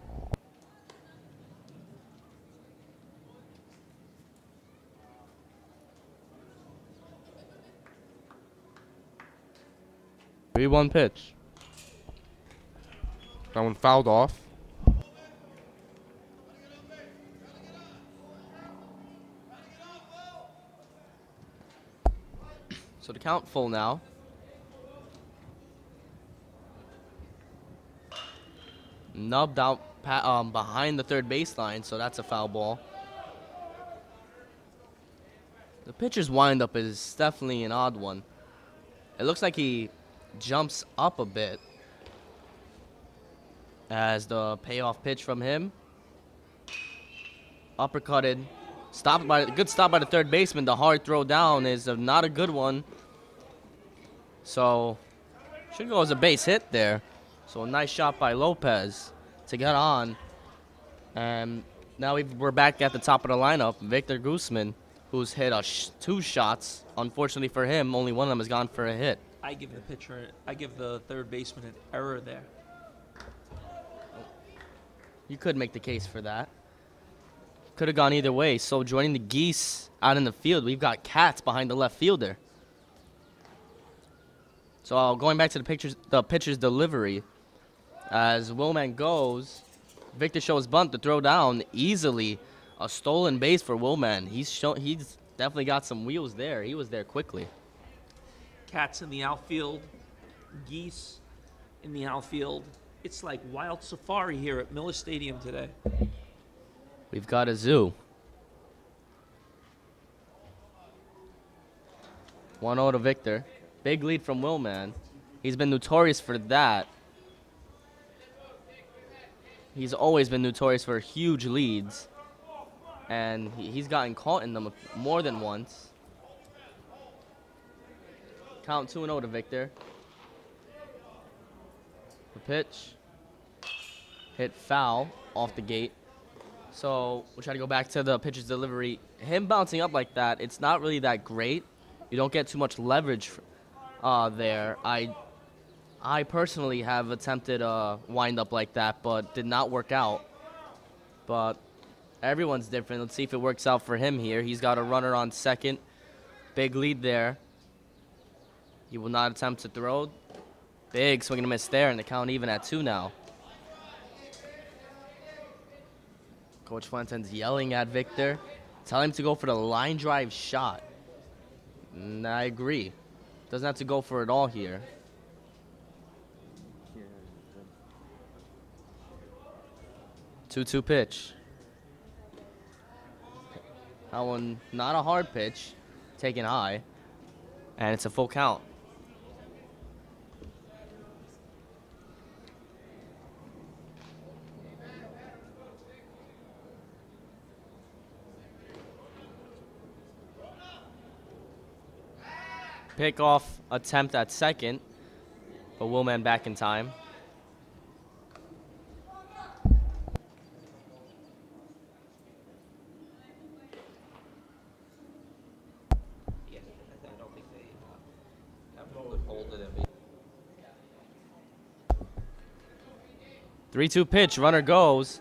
Three-one pitch. That one fouled off. So the count full now. Nubbed out behind the third baseline, so that's a foul ball. The pitcher's windup is definitely an odd one. It looks like he jumps up a bit as the payoff pitch from him. Uppercutted. Good stop by the third baseman. The hard throw down is not a good one. So, should go as a base hit there. So a nice shot by Lopez to get on. And now we're back at the top of the lineup. Victor Guzman, who's hit 2 shots. Unfortunately for him, only one of them has gone for a hit. I give the third baseman an error there. You could make the case for that. Could have gone either way. So joining the Geese out in the field, we've got Katz behind the left fielder. So going back to the pitcher's delivery, as Wilman goes, Victor shows bunt to throw down easily. A stolen base for Wilman. He's definitely got some wheels there. He was there quickly. Cats in the outfield, Geese in the outfield. It's like wild safari here at Miller Stadium today. We've got a zoo. 1-0 to Victor. Big lead from Wilman. He's been notorious for that. He's always been notorious for huge leads. And he's gotten caught in them more than once. Count 2-0 to Victor. The pitch. Hit foul off the gate. So we'll try to go back to the pitcher's delivery. Him bouncing up like that, it's not really that great. You don't get too much leverage there. I personally have attempted a wind-up like that, but did not work out. But everyone's different. Let's see if it works out for him here. He's got a runner on second. Big lead there. He will not attempt to throw. Big swing and a miss there, and the count even at 2 now. Coach Fuenten's yelling at Victor, telling him to go for the line drive shot. And I agree. Doesn't have to go for it all here. 2-2 pitch. That one, not a hard pitch, taken high, and it's a full count. Pickoff attempt at second, but Willman back in time. Three-two pitch, runner goes.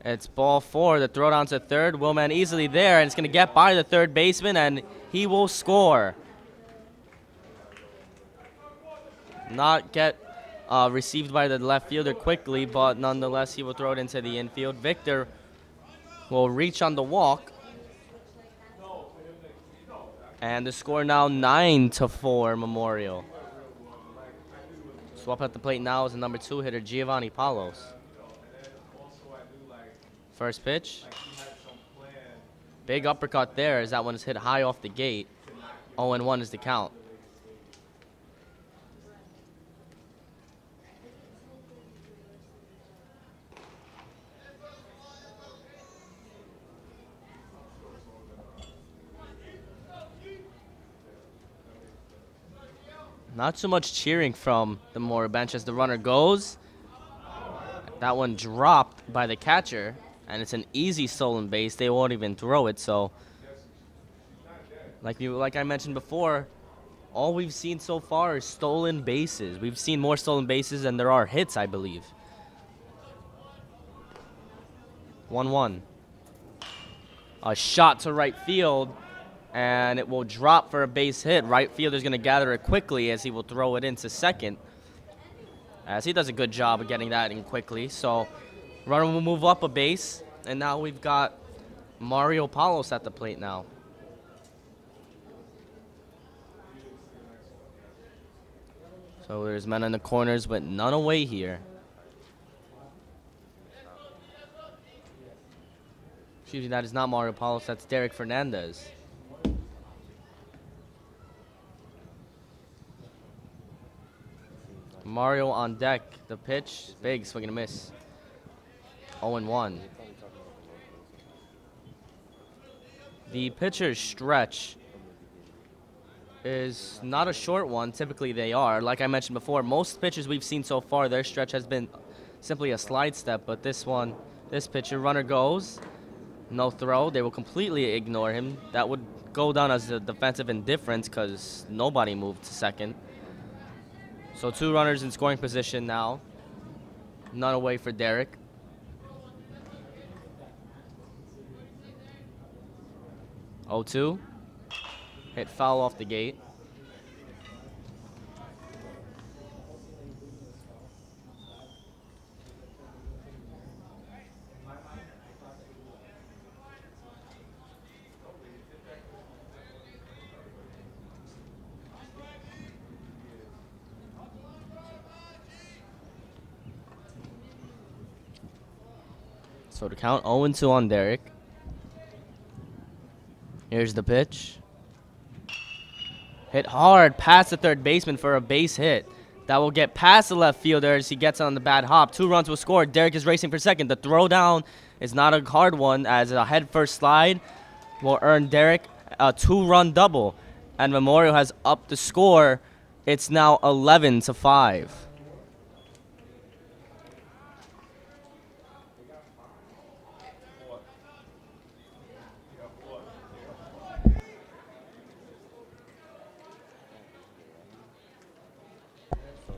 It's ball four, the throw down to third. Willman easily there, and it's going to get by the third baseman, and he will score. Not get received by the left fielder quickly, but nonetheless, he will throw it into the infield. Victor will reach on the walk. And the score now 9-4 Memorial. Swap at the plate now is the number 2 hitter, Giovanni Palos. First pitch. Big uppercut there as that one is hit high off the gate. 0-1 is the count. Not too much cheering from the Memorial bench as the runner goes. That one dropped by the catcher, and it's an easy stolen base. They won't even throw it, so like I mentioned before, all we've seen so far is stolen bases. We've seen more stolen bases than there are hits, I believe. 1-1. A shot to right field, and it will drop for a base hit. Right fielder's going to gather it quickly as he will throw it into second, as he does a good job of getting that in quickly. So runner will move up a base, and now we've got Mario Palos at the plate now. So there's men in the corners, but none away here. Excuse me, that is not Mario Palos, that's Derek Fernandez. Mario on deck. The pitch, big, swing and a miss. 0-1. The pitcher's stretch is not a short one. Typically they are. Like I mentioned before, most pitchers we've seen so far, their stretch has been simply a slide step. But this one, this pitcher, runner goes. No throw. They will completely ignore him. That would go down as a defensive indifference because nobody moved to second. So 2 runners in scoring position now. None away for Derek. Oh, 2. Hit foul off the gate. So to count 0-2 on Derek. Here's the pitch. Hit hard past the third baseman for a base hit. That will get past the left fielder as he gets on the bad hop. 2 runs will score. Derek is racing for second. The throw down is not a hard one as a head first slide will earn Derek a 2-run double. And Memorial has upped the score. It's now 11-5.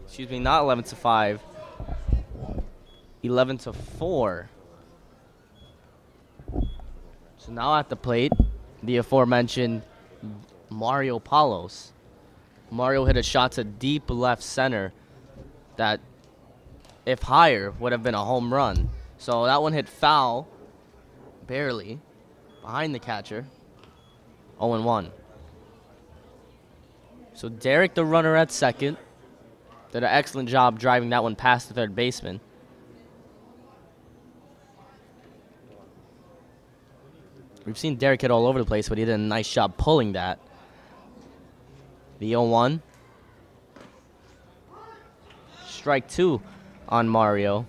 Excuse me, not 11-5. 11-4. So now at the plate, the aforementioned Mario Palos. Mario hit a shot to deep left center that, if higher, would have been a home run. So that one hit foul, barely, behind the catcher. 0-1. So Derek, the runner at second, did an excellent job driving that one past the third baseman. We've seen Derek hit all over the place, but he did a nice job pulling that. The 0-1. Strike 2 on Mario.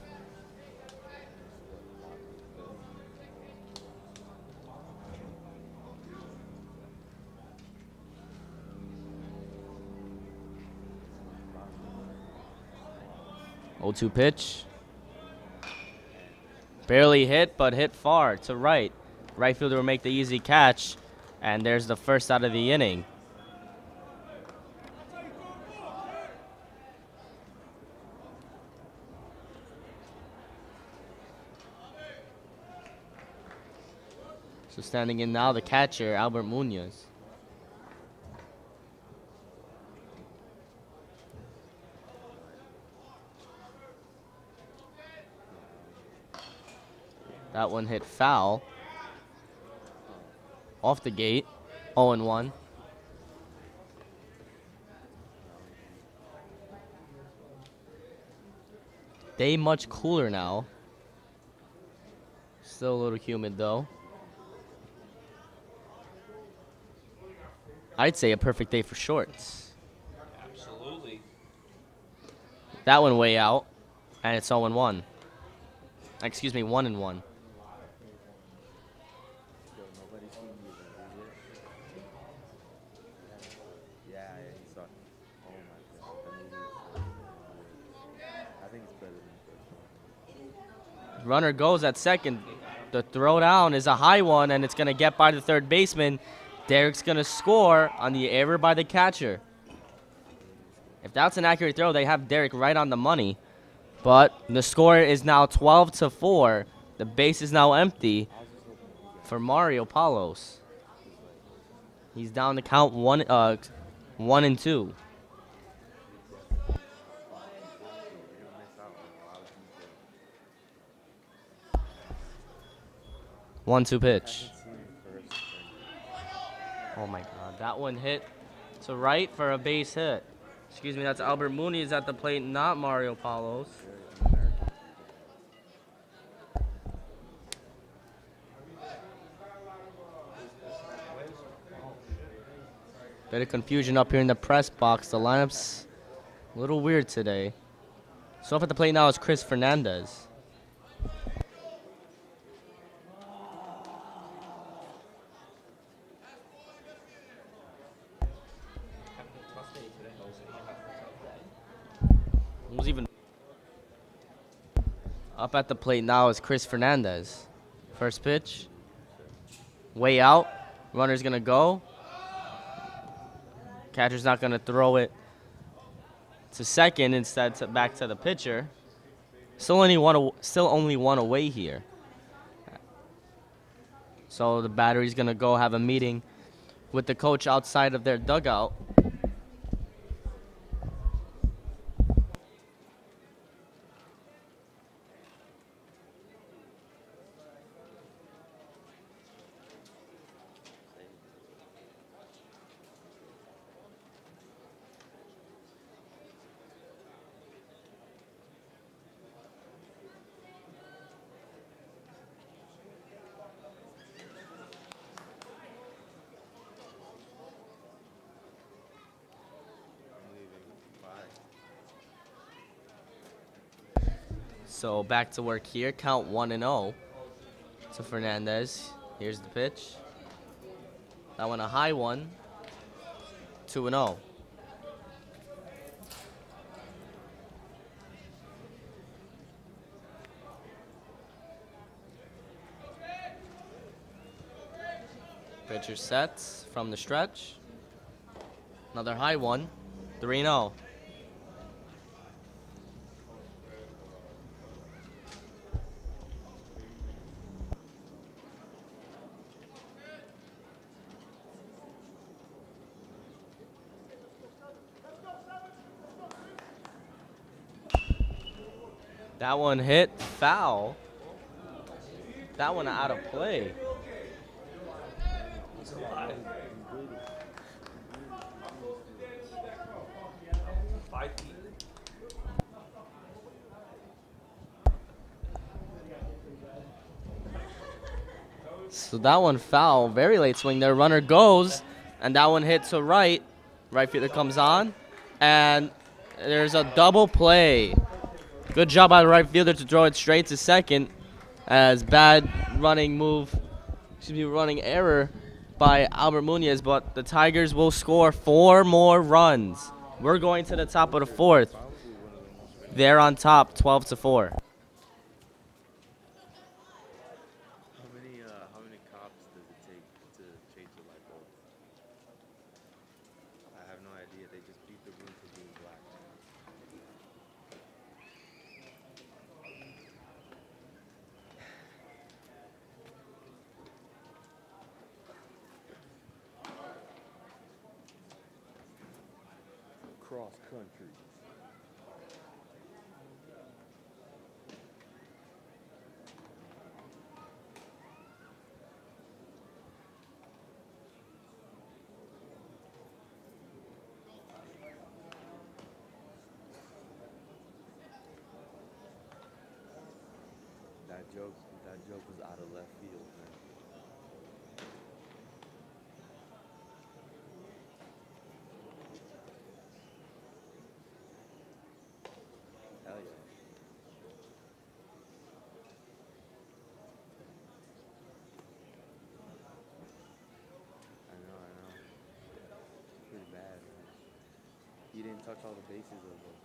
Oh-2 pitch. Barely hit, but hit far to right. Right fielder will make the easy catch, and there's the first out of the inning. So standing in now, the catcher, Albert Munoz. That one hit foul. Off the gate, 0-1. Day much cooler now. Still a little humid though. I'd say a perfect day for shorts. Absolutely. That one way out, and it's 0-1. Excuse me, 1-1. Yo, nobody seen you, did it? Yeah, he saw. Oh my god. That movie I think it's better than the first one. Runner goes at second. The throw down is a high one, and it's going to get by the third baseman. Derek's going to score on the error by the catcher. If that's an accurate throw, they have Derek right on the money. But the score is now 12-4. The base is now empty for Mario Palos. He's down to count 1-2. One-two pitch. Oh my God, that one hit to right for a base hit. Excuse me, that's Albert Munoz at the plate, not Mario Palos. Bit of confusion up here in the press box. The lineup's a little weird today. So up at the plate now is Chris Fernandez. Who's even up at the plate now is Chris Fernandez. First pitch. Way out. Runner's gonna go. Catcher's not gonna throw it to second, instead back to the pitcher. Still only one away here. So the battery's gonna go have a meeting with the coach outside of their dugout. So back to work here. Count 1-0 to Fernandez. Here's the pitch. That one a high one. 2-0. Pitcher sets from the stretch. Another high one. 3-0. That one hit foul. That one out of play. 5 feet. So that one foul. Very late swing there. Runner goes, and that one hit to right. Right fielder comes on, and there's a double play. Good job by the right fielder to throw it straight to second, as bad running error by Albert Munoz, but the Tigers will score 4 more runs. We're going to the top of the 4th. They're on top, 12-4. How many cops does it take to change the light bulb? I have no idea. They just beat the room for being black. Cross country. That joke was out of left field, man. Hell yeah. I know. Pretty bad, man. He didn't touch all the bases of those.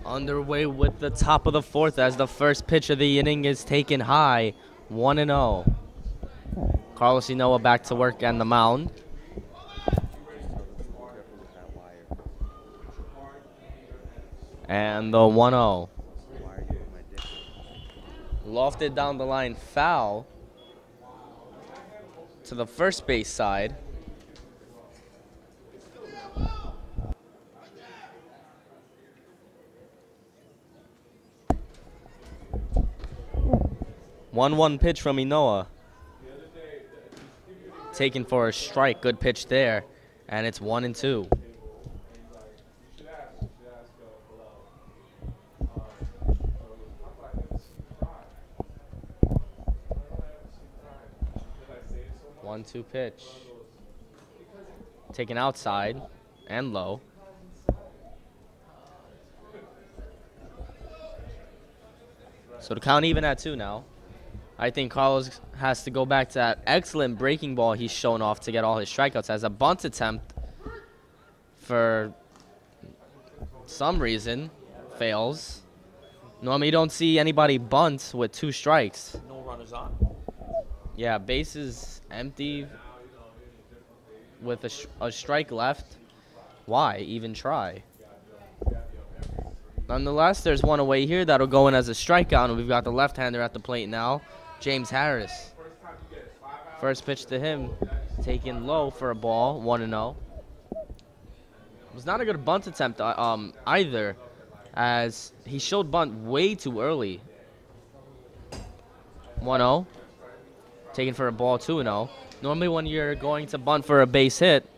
Underway with the top of the 4th as the first pitch of the inning is taken high, 1-0. Carlos Inoa back to work on the mound. And the 1-0. Lofted down the line, foul to the first base side. One pitch from Inoa. Taken for a strike. Good pitch there. And it's 1-2. One-two pitch. Taken outside and low. So the count even at 2 now. I think Carlos has to go back to that excellent breaking ball he's shown off to get all his strikeouts. As a bunt attempt, for some reason, fails. Normally you don't see anybody bunt with 2 strikes. No runners on. Yeah, bases empty with a strike left. Why even try? Nonetheless, there's one away here that'll go in as a strikeout, and we've got the left-hander at the plate now, James Harris. First pitch to him, taken low for a ball, 1-0. It was not a good bunt attempt either, as he showed bunt way too early. 1-0, taken for a ball, 2-0. Normally when you're going to bunt for a base hit,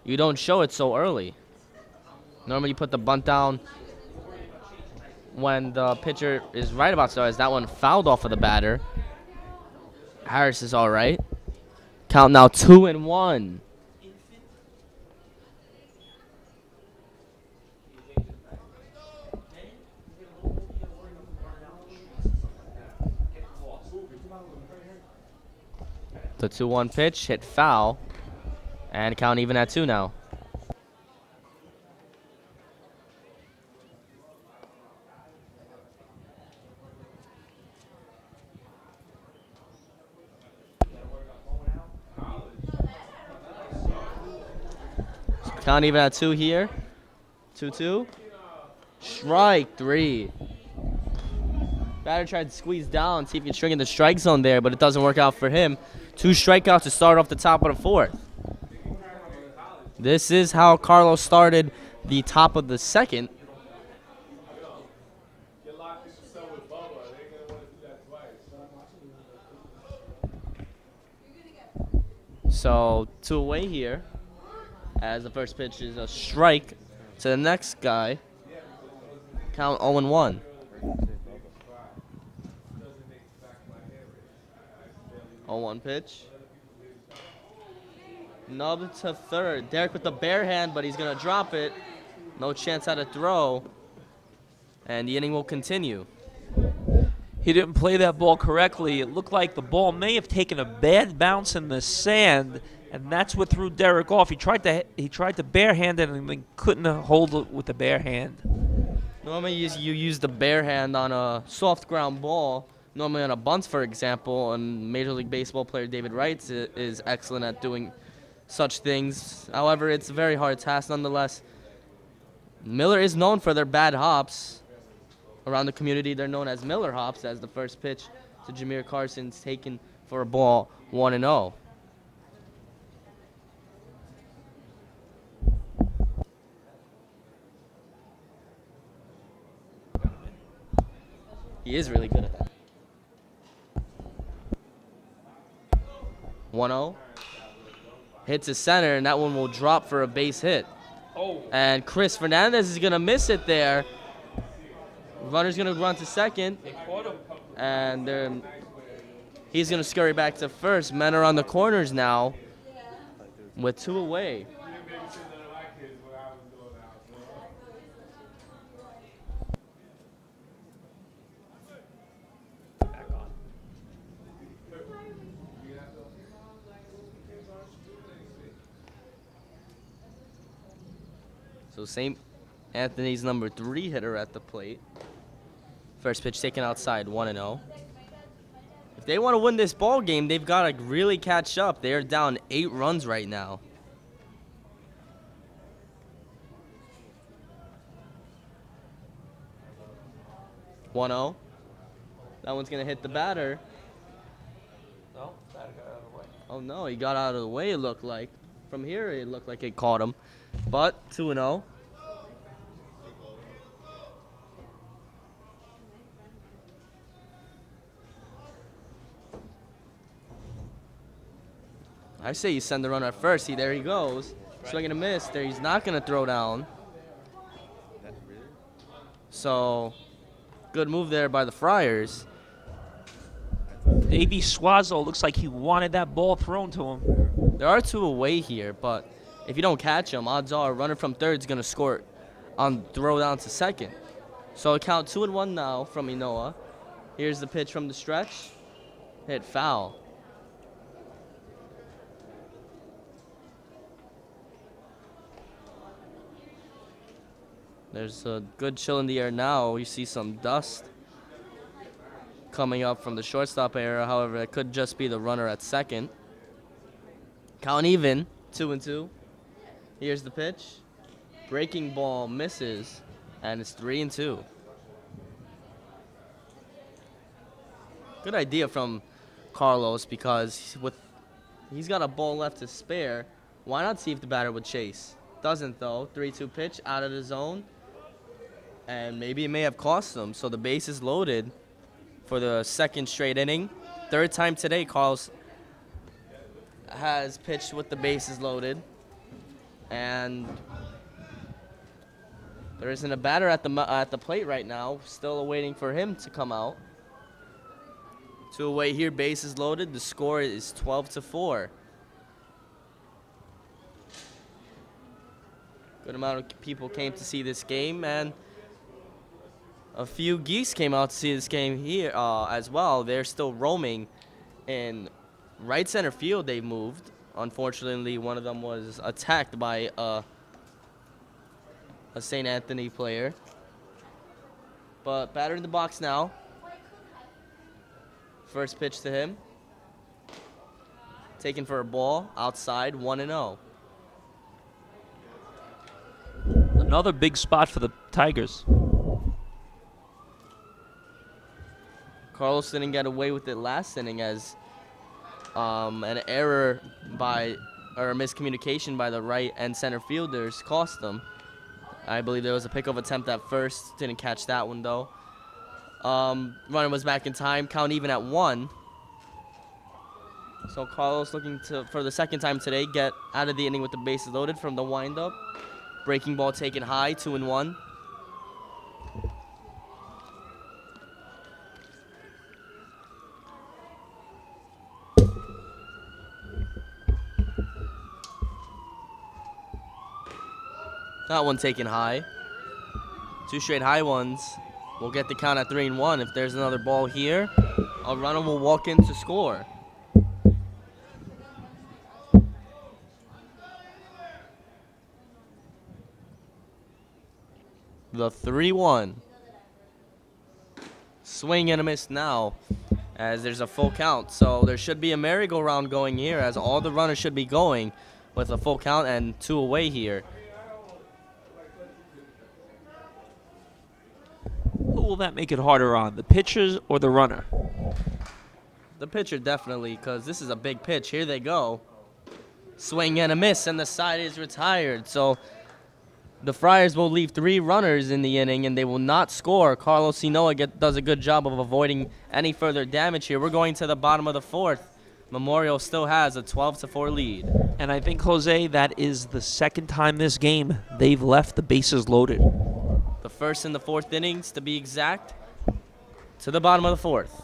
you don't show it so early. Normally you put the bunt down when the pitcher is right about to start, as that one fouled off of the batter. Harris is all right. Count now 2-1. The 2-1 pitch hit foul, and count even at 2 now. Count even at 2 here. 2-2. Strike 3. Batter tried to squeeze down, see if he can string in the strike zone there, but it doesn't work out for him. 2 strikeouts to start off the top of the 4th. This is how Carlos started the top of the 2nd. So 2 away here, as the first pitch is a strike to the next guy. Count 0-1. Oh, 1 pitch. Nub to third. Derek with the bare hand, but he's going to drop it. No chance at a throw. And the inning will continue. He didn't play that ball correctly. It looked like the ball may have taken a bad bounce in the sand, and that's what threw Derek off. He tried to barehand it and then couldn't hold it with the bare hand. Normally you use the bare hand on a soft ground ball. Normally on a bunt, for example, and Major League Baseball player David Wright is excellent at doing such things. However, it's a very hard task nonetheless. Miller is known for their bad hops. Around the community, they're known as Miller hops, as the first pitch to Jameer Carson's taken for a ball, 1-0. He is really good at that. 1-0. Hits his center, and that one will drop for a base hit. Oh. And Chris Fernandez is going to miss it there. Runner's going to run to second. And he's going to scurry back to first. Men are on the corners now with 2 away. So St. Anthony's number 3 hitter at the plate. First pitch taken outside, 1-0. If they want to win this ball game, they've got to really catch up. They're down 8 runs right now. That one's going to hit the batter. No, batter got out of the way. Oh, no, he got out of the way, it looked like. From here, it looked like it caught him. But 2-0. I say you send the runner at first. See, there he goes. Swing and a miss. There, he's not going to throw down. So, good move there by the Friars. Davey Suazo looks like he wanted that ball thrown to him. There are 2 away here, but if you don't catch him, odds are a runner from third is going to score on throw down to second. So a count 2-1 now from Inoa. Here's the pitch from the stretch. Hit foul. There's a good chill in the air now. You see some dust coming up from the shortstop area. However, it could just be the runner at second. Count even, 2-2. Here's the pitch. Breaking ball misses, and it's 3-2. Good idea from Carlos, because he's got a ball left to spare. Why not see if the batter would chase? Doesn't though. 3-2 pitch out of the zone, and maybe it may have cost them. So the base is loaded for the 2nd straight inning. 3rd time today, Carlos has pitched with the bases loaded, and there isn't a batter at the plate right now. Still awaiting for him to come out. 2 away here, bases loaded. The score is 12-4. Good amount of people came to see this game, and a few geese came out to see this game here as well. They're still roaming in right center field. They moved. Unfortunately, one of them was attacked by a St. Anthony player. But batter in the box now. First pitch to him. Taken for a ball outside, 1-0. Another big spot for the Tigers. Carlos didn't get away with it last inning as an error or a miscommunication by the right and center fielders cost them. I believe there was a pickoff attempt at first. Didn't catch that one, though. Runner was back in time. Count even at 1. So Carlos looking to, for the second time today, get out of the inning with the bases loaded from the windup. Breaking ball taken high, 2-1. That one taken high. 2 straight high ones. We'll get the count at 3-1. If there's another ball here, a runner will walk in to score. The 3-1. Swing and a miss now as there's a full count. So there should be a merry-go-round going here as all the runners should be going with a full count and 2 away here. Who will that make it harder on, the pitchers or the runner? The pitcher definitely, because this is a big pitch. Here they go. Swing and a miss, and the side is retired. So the Friars will leave 3 runners in the inning, and they will not score. Carlos Sinoa does a good job of avoiding any further damage here. We're going to the bottom of the 4th. Memorial still has a 12-4 lead. And I think, Jose, that is the second time this game they've left the bases loaded. The 1st and the 4th innings, to be exact, to the bottom of the 4th.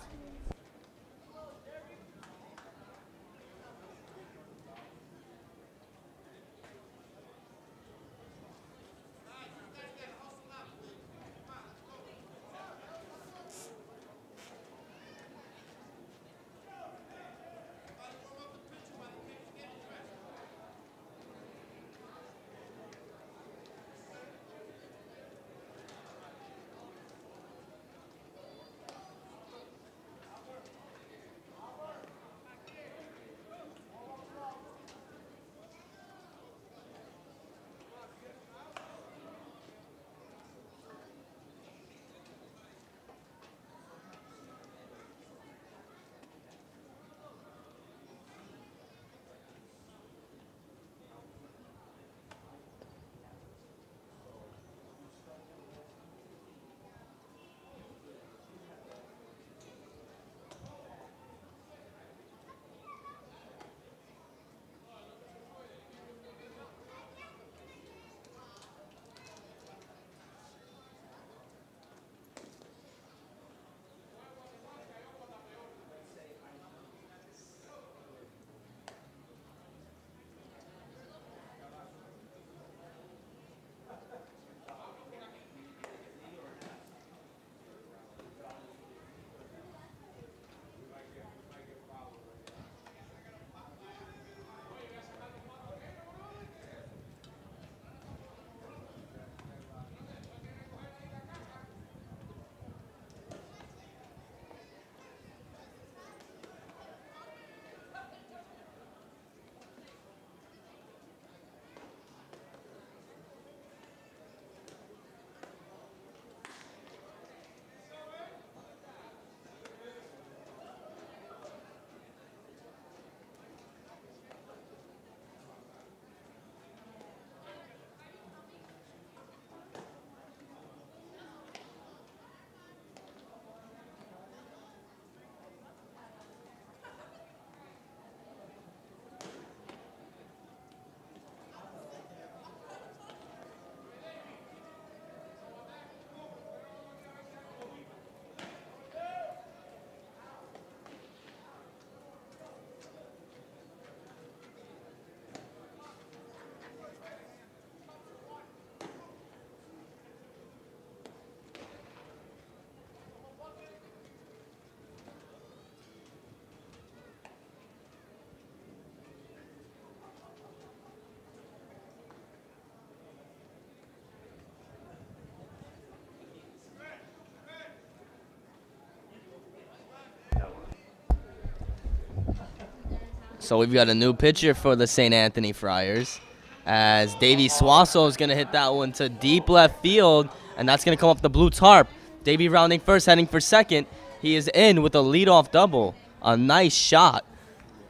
So we've got a new pitcher for the St. Anthony Friars, as Davey Suazo is going to hit that one to deep left field, and that's going to come up the blue tarp. Davey rounding first, heading for second. He is in with a leadoff double. A nice shot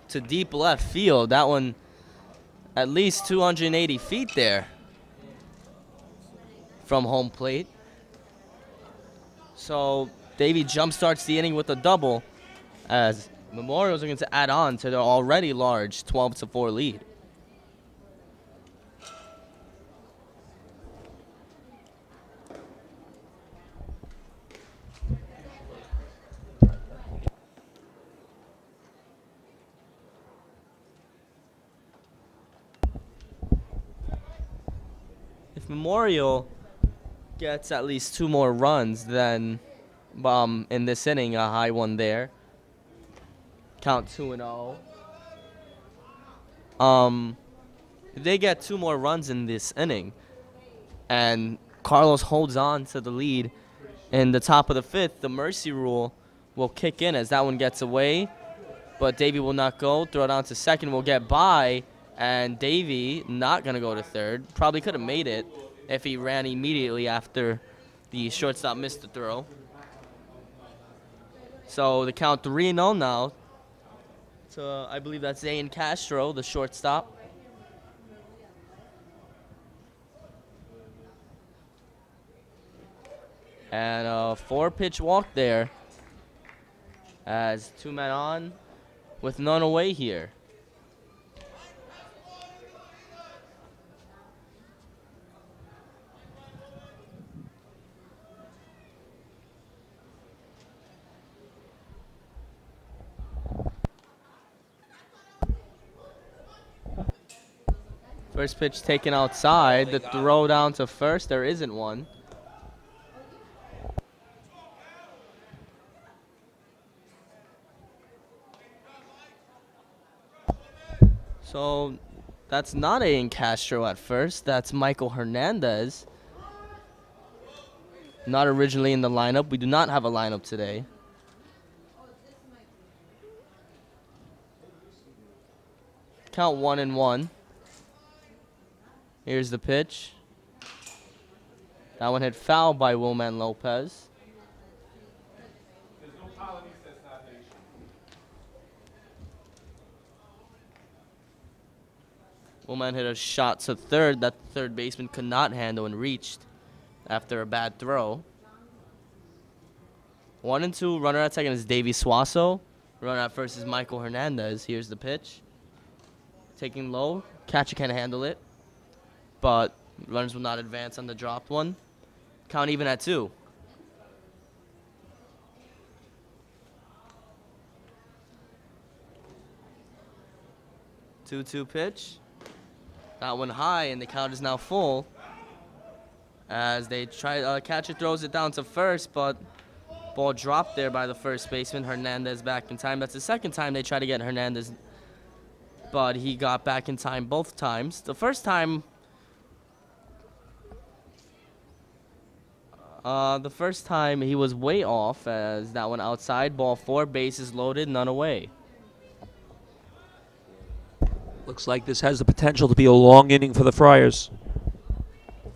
to deep left field. That one at least 280 feet there from home plate. So Davey jumpstarts the inning with a double as Memorials are going to add on to their already large 12-4 lead. If Memorial gets at least 2 more runs, then in this inning, a high one there. Count 2-0. If they get 2 more runs in this inning, and Carlos holds on to the lead in the top of the 5th, the mercy rule will kick in as that one gets away. But Davey will not go. Throw it on to second. Will get by. And Davey not going to go to third. Probably could have made it if he ran immediately after the shortstop missed the throw. So the count 3-0 now. So I believe that's Zayn Castro, the shortstop. And a 4-pitch walk there as 2 men on with none away here. First pitch taken outside. The throw down to first. There isn't one. So that's not Aiden Castro at first. That's Michael Hernandez. Not originally in the lineup. We do not have a lineup today. Count 1-1. Here's the pitch. That one hit foul by Wilman Lopez. Wilman hit a shot to third that the third baseman could not handle and reached after a bad throw. 1-2. Runner at second is Davey Suazo. Runner at first is Michael Hernandez. Here's the pitch. Taking low. Catcher can't handle it. But runners will not advance on the dropped one. Count even at 2. Two pitch. That one high, and the count is now full. As they try, catcher throws it down to first, but ball dropped there by the first baseman. Hernandez back in time. That's the second time they try to get Hernandez, but he got back in time both times. The first time. He was way off as that one outside. Ball 4, bases loaded, none away. Looks like this has the potential to be a long inning for the Friars.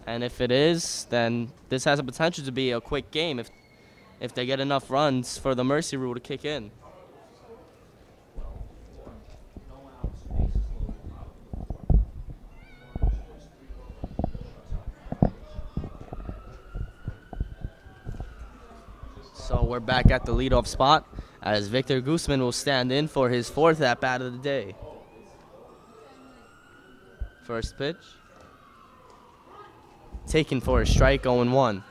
And if it is, then this has a potential to be a quick game if they get enough runs for the mercy rule to kick in. So we're back at the leadoff spot as Victor Guzman will stand in for his 4th at-bat of the day. First pitch. Taken for a strike, 0-1.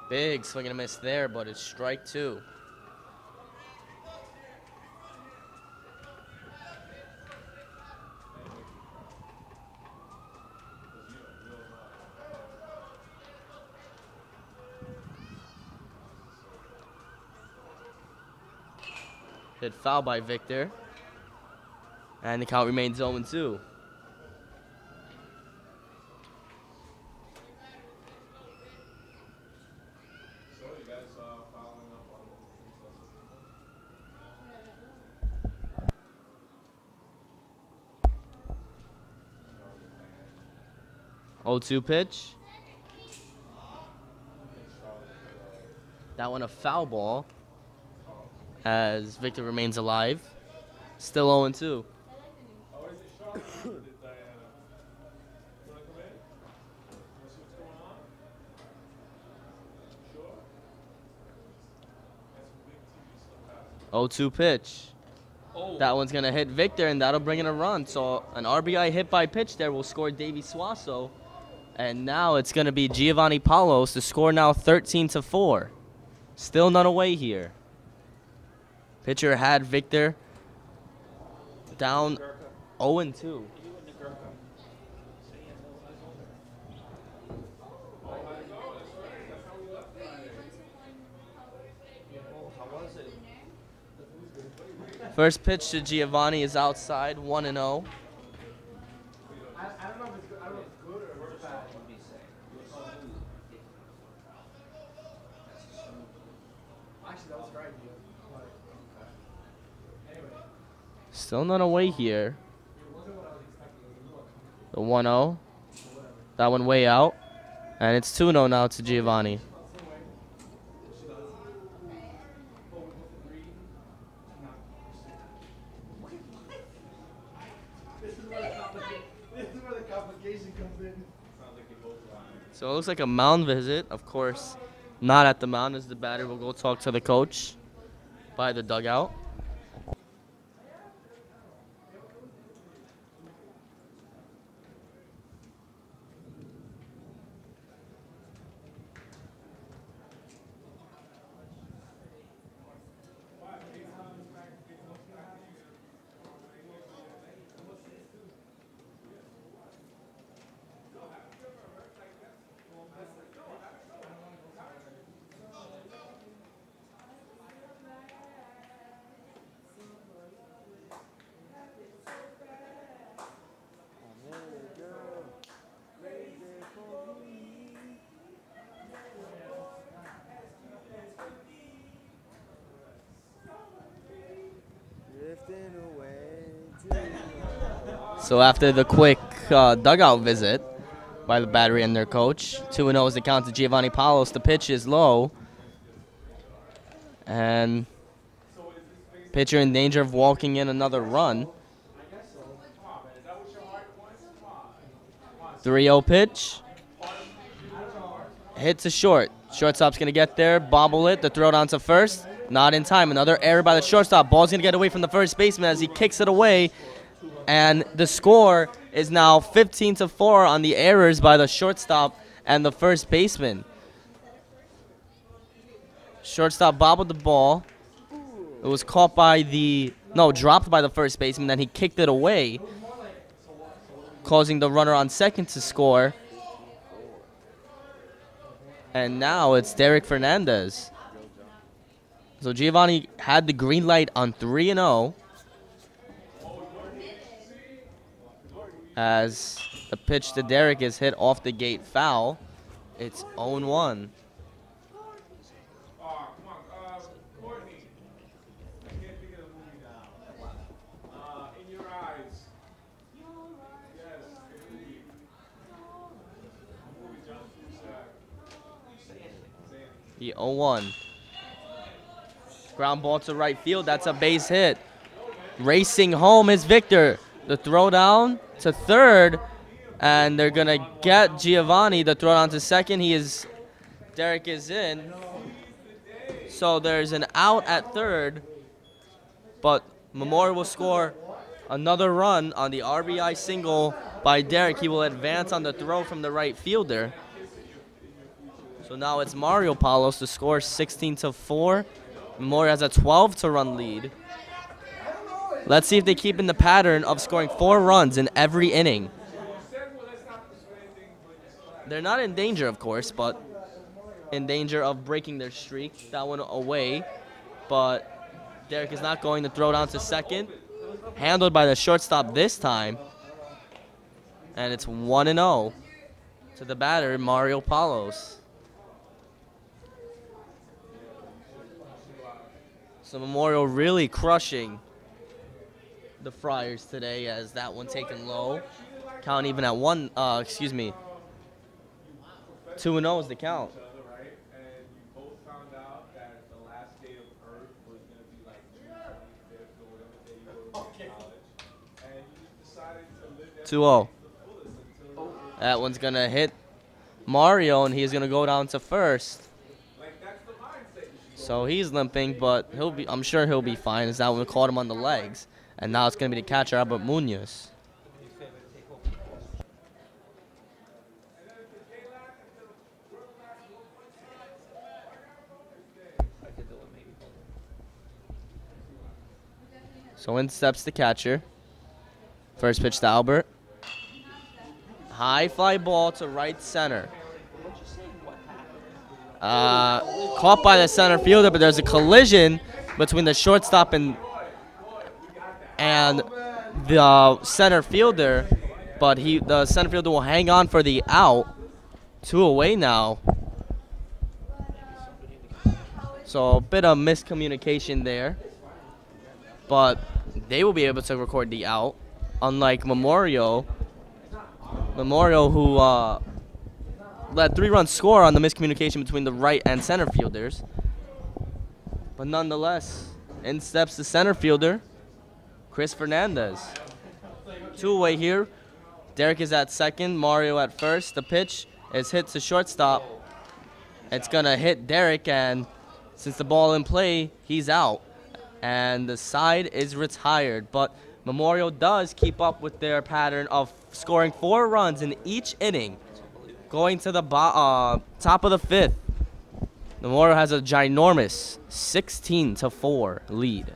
Big swing and a miss there, but it's strike 2. Hit foul by Victor. And the count remains 0-2. 0-2 pitch. That one a foul ball as Victor remains alive. Still 0-2. Oh, 2 pitch. That one's going to hit Victor, and that'll bring in a run. So an RBI hit by pitch there will score Davey Suazo. And now it's going to be Giovanni Palos. The score now 13-4. Still none away here. Pitcher had Victor down 0-2. First pitch to Giovanni is outside, 1-0. I don't know if it's good. I don't know if it's good or it's bad. Actually, that was a great idea. Anyway, Still none away here. it wasn't what I was expecting. It was more The 1-0. That one way out. And it's 2-0 now to Giovanni. This is where the complication comes in. So it looks like a mound visit. Of course, not at the mound as the batter will go talk to the coach by the dugout. So after the quick dugout visit by the battery and their coach, 2-0 is the count to Giovanni Palos. The pitch is low. And pitcher in danger of walking in another run. 3-0 pitch. Hits a short. Shortstop's going to get there, bobble it, the throw down to first. Not in time. Another error by the shortstop. Ball's going to get away from the first baseman as he kicks it away. And the score is now 15-4 on the errors by the shortstop and the first baseman. Shortstop bobbled the ball. It was caught by dropped by the first baseman. Then he kicked it away, causing the runner on second to score. And now it's Derek Fernandez. So Giovanni had the green light on 3-0. As the pitch to Derek is hit off the gate foul. It's 0-1. The 0-1. Ground ball to right field. That's a base hit. Racing home is Victor. The throw down to third. And they're going to get Giovanni. The throw down to second. Derek is in. So there's an out at third. But Memorial will score another run on the RBI single by Derek. He will advance on the throw from the right fielder. So now it's Mario Palos to score 16-4. Memorial has a 12-run lead. Let's see if they keep in the pattern of scoring 4 runs in every inning. They're not in danger, of course, but in danger of breaking their streak. That one away, but Derek is not going to throw down to second. Handled by the shortstop this time. And it's 1-0 to the batter, Mario Palos. So Memorial really crushing the Friars today as that one taken low. Count even at 2-0 is the count. each other, right? And you both found out that the last day of Earth was going to be like June 25th or whatever day you were in college. And you just decided to live every 2-0. day to the fullest until That one's going to hit Mario, and he's going to go down to first. like that's the mindset you should go. So he's limping, but I'm sure he'll be fine. As that one caught him on the legs. And now it's going to be the catcher, Albert Munoz. So in steps the catcher. First pitch to Albert. High fly ball to right center. Caught by the center fielder, but there's a collision between the shortstop and the center fielder. But the center fielder will hang on for the out. 2 away now. So a bit of miscommunication there. But they will be able to record the out, unlike Memorial. Memorial, who let 3 runs score on the miscommunication between the right and center fielders. But nonetheless, in steps the center fielder, Chris Fernandez. 2 away here. Derek is at second, Mario at first. The pitch is hit to shortstop. It's going to hit Derek, and since the ball in play, he's out. And the side is retired. But Memorial does keep up with their pattern of scoring 4 runs in each inning, going to the top of the 5th. Memorial has a ginormous 16-4 lead.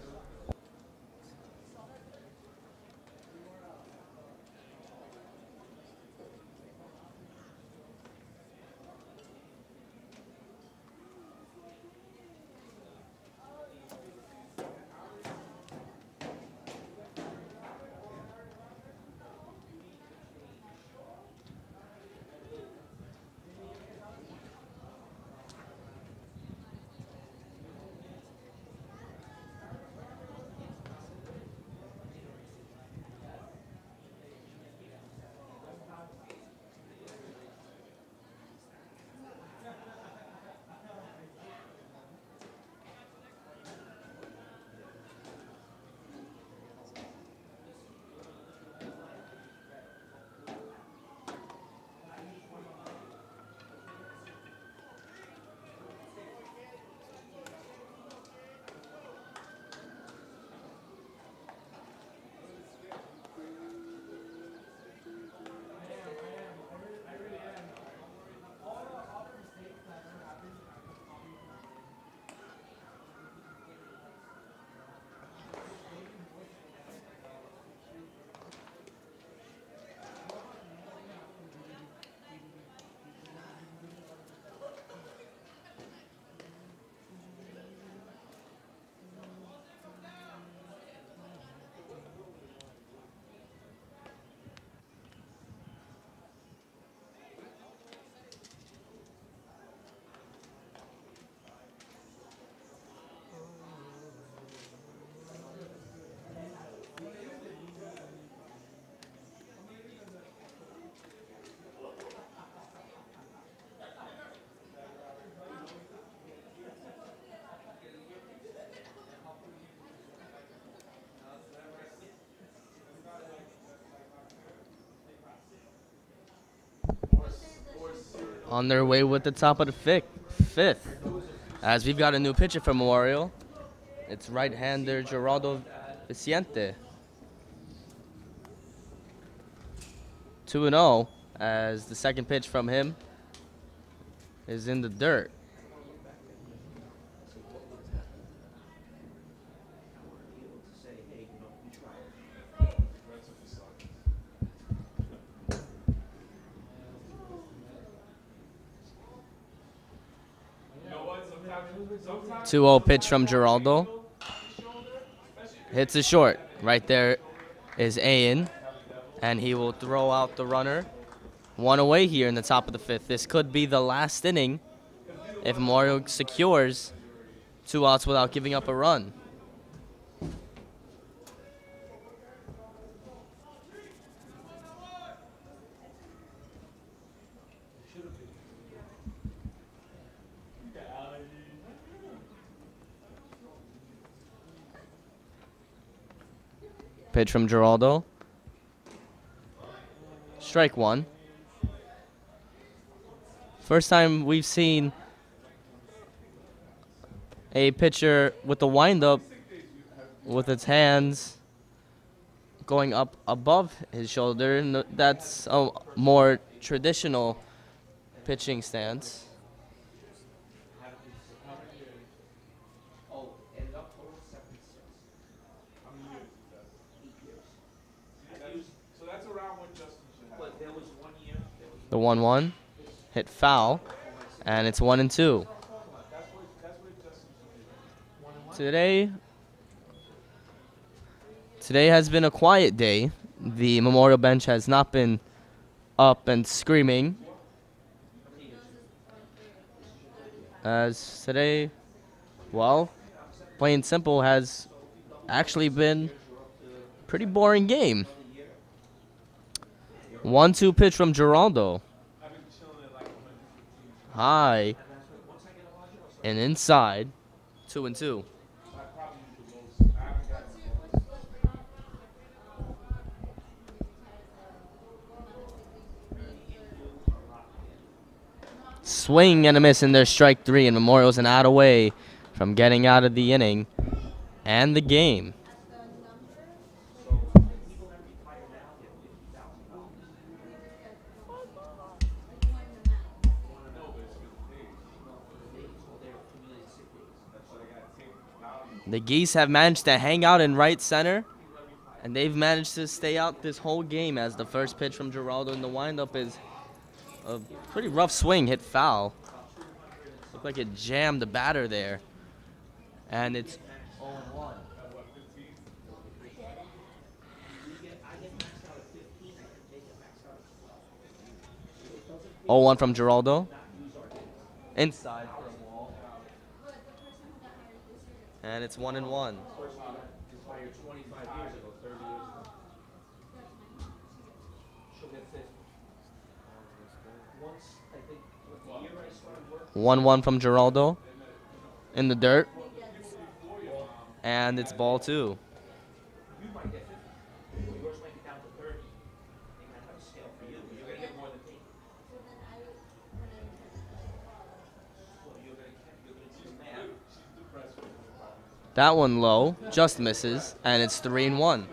On their way with the top of the 5th. As we've got a new pitcher for Memorial. It's right-hander Geraldo Vicente. 2-0 as the second pitch from him is in the dirt. Sometimes 2-0 pitch from Geraldo. Hits it short. Right there is Ayan. And he will throw out the runner. 1 away here in the top of the 5th. This could be the last inning if Memorial secures 2 outs without giving up a run. Pitch from Geraldo. Strike one. First time we've seen a pitcher with the windup with its hands going up above his shoulder. That's a more traditional pitching stance. So that's around when Justin should have. The 1-1 hit foul, and it's 1-2. That's what Justin should do. Today has been a quiet day. The Memorial bench has not been up and screaming. As today, well, plain simple, has actually been a pretty boring game. 1-2 pitch from Geraldo. High and inside. 2-2. Swing and a miss in their strike three, and Memorial's an out away from getting out of the inning and the game. The Geese have managed to hang out in right center, and they've managed to stay out this whole game as the first pitch from Geraldo in the windup is a pretty rough swing, hit foul. Looked like it jammed the batter there. And it's 0-1. 0-1 from Geraldo. Inside for a ball. And it's 1-1. One from Geraldo in the dirt, and it's ball two. That one low, just misses, and it's 3-1.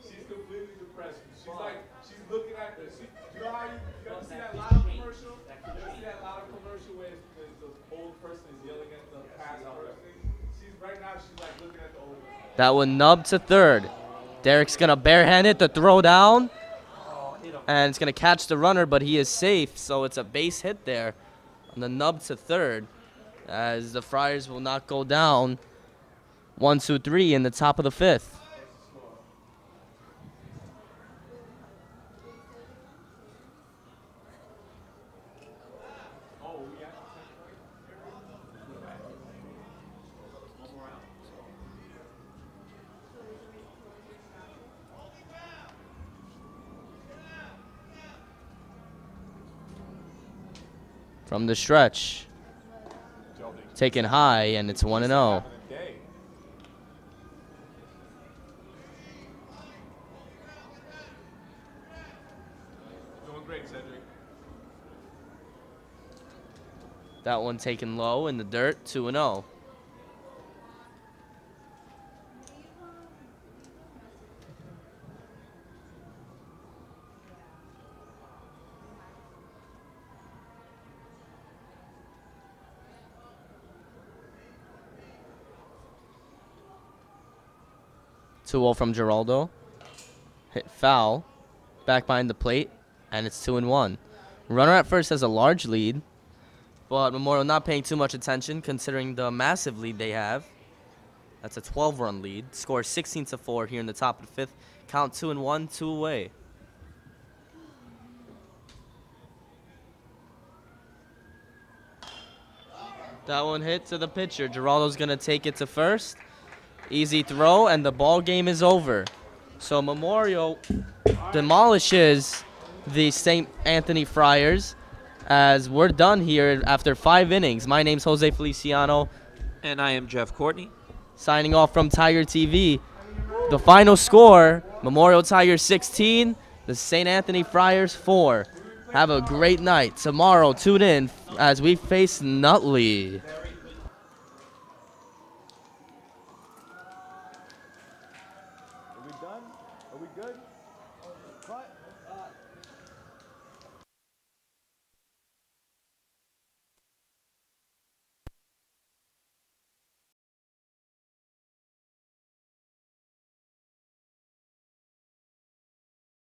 She's completely depressed. She's like, she's looking at this. You know how you ever see that lotto commercial? You ever see that lotto commercial where the old person is yelling at the past person? Right now, she's like looking at the old person. That one nubbed to third. Derek's gonna barehand it to throw down, and it's gonna catch the runner, but he is safe, so it's a base hit there on the nub to third, as the Friars will not go down 1-2-3 in the top of the fifth. From the stretch, taken high, and it's 1-0. That one taken low in the dirt, 2-0. From Geraldo. Hit foul. Back behind the plate, and it's 2-1. Runner at first has a large lead, but Memorial not paying too much attention considering the massive lead they have. That's a 12-run lead. Score 16-4 here in the top of the fifth. Count 2-1, 2 away. That one hit to the pitcher. Geraldo's going to take it to first. Easy throw, and the ball game is over. So Memorial demolishes the St. Anthony Friars as we're done here after 5 innings. My name's Jose Feliciano. And I am Jeff Courtney. Signing off from Tiger TV. the final score, Memorial Tigers 16, the St. Anthony Friars 4. Have a great night. Tomorrow, tune in as we face Nutley. Are we done? Are we good? Cut.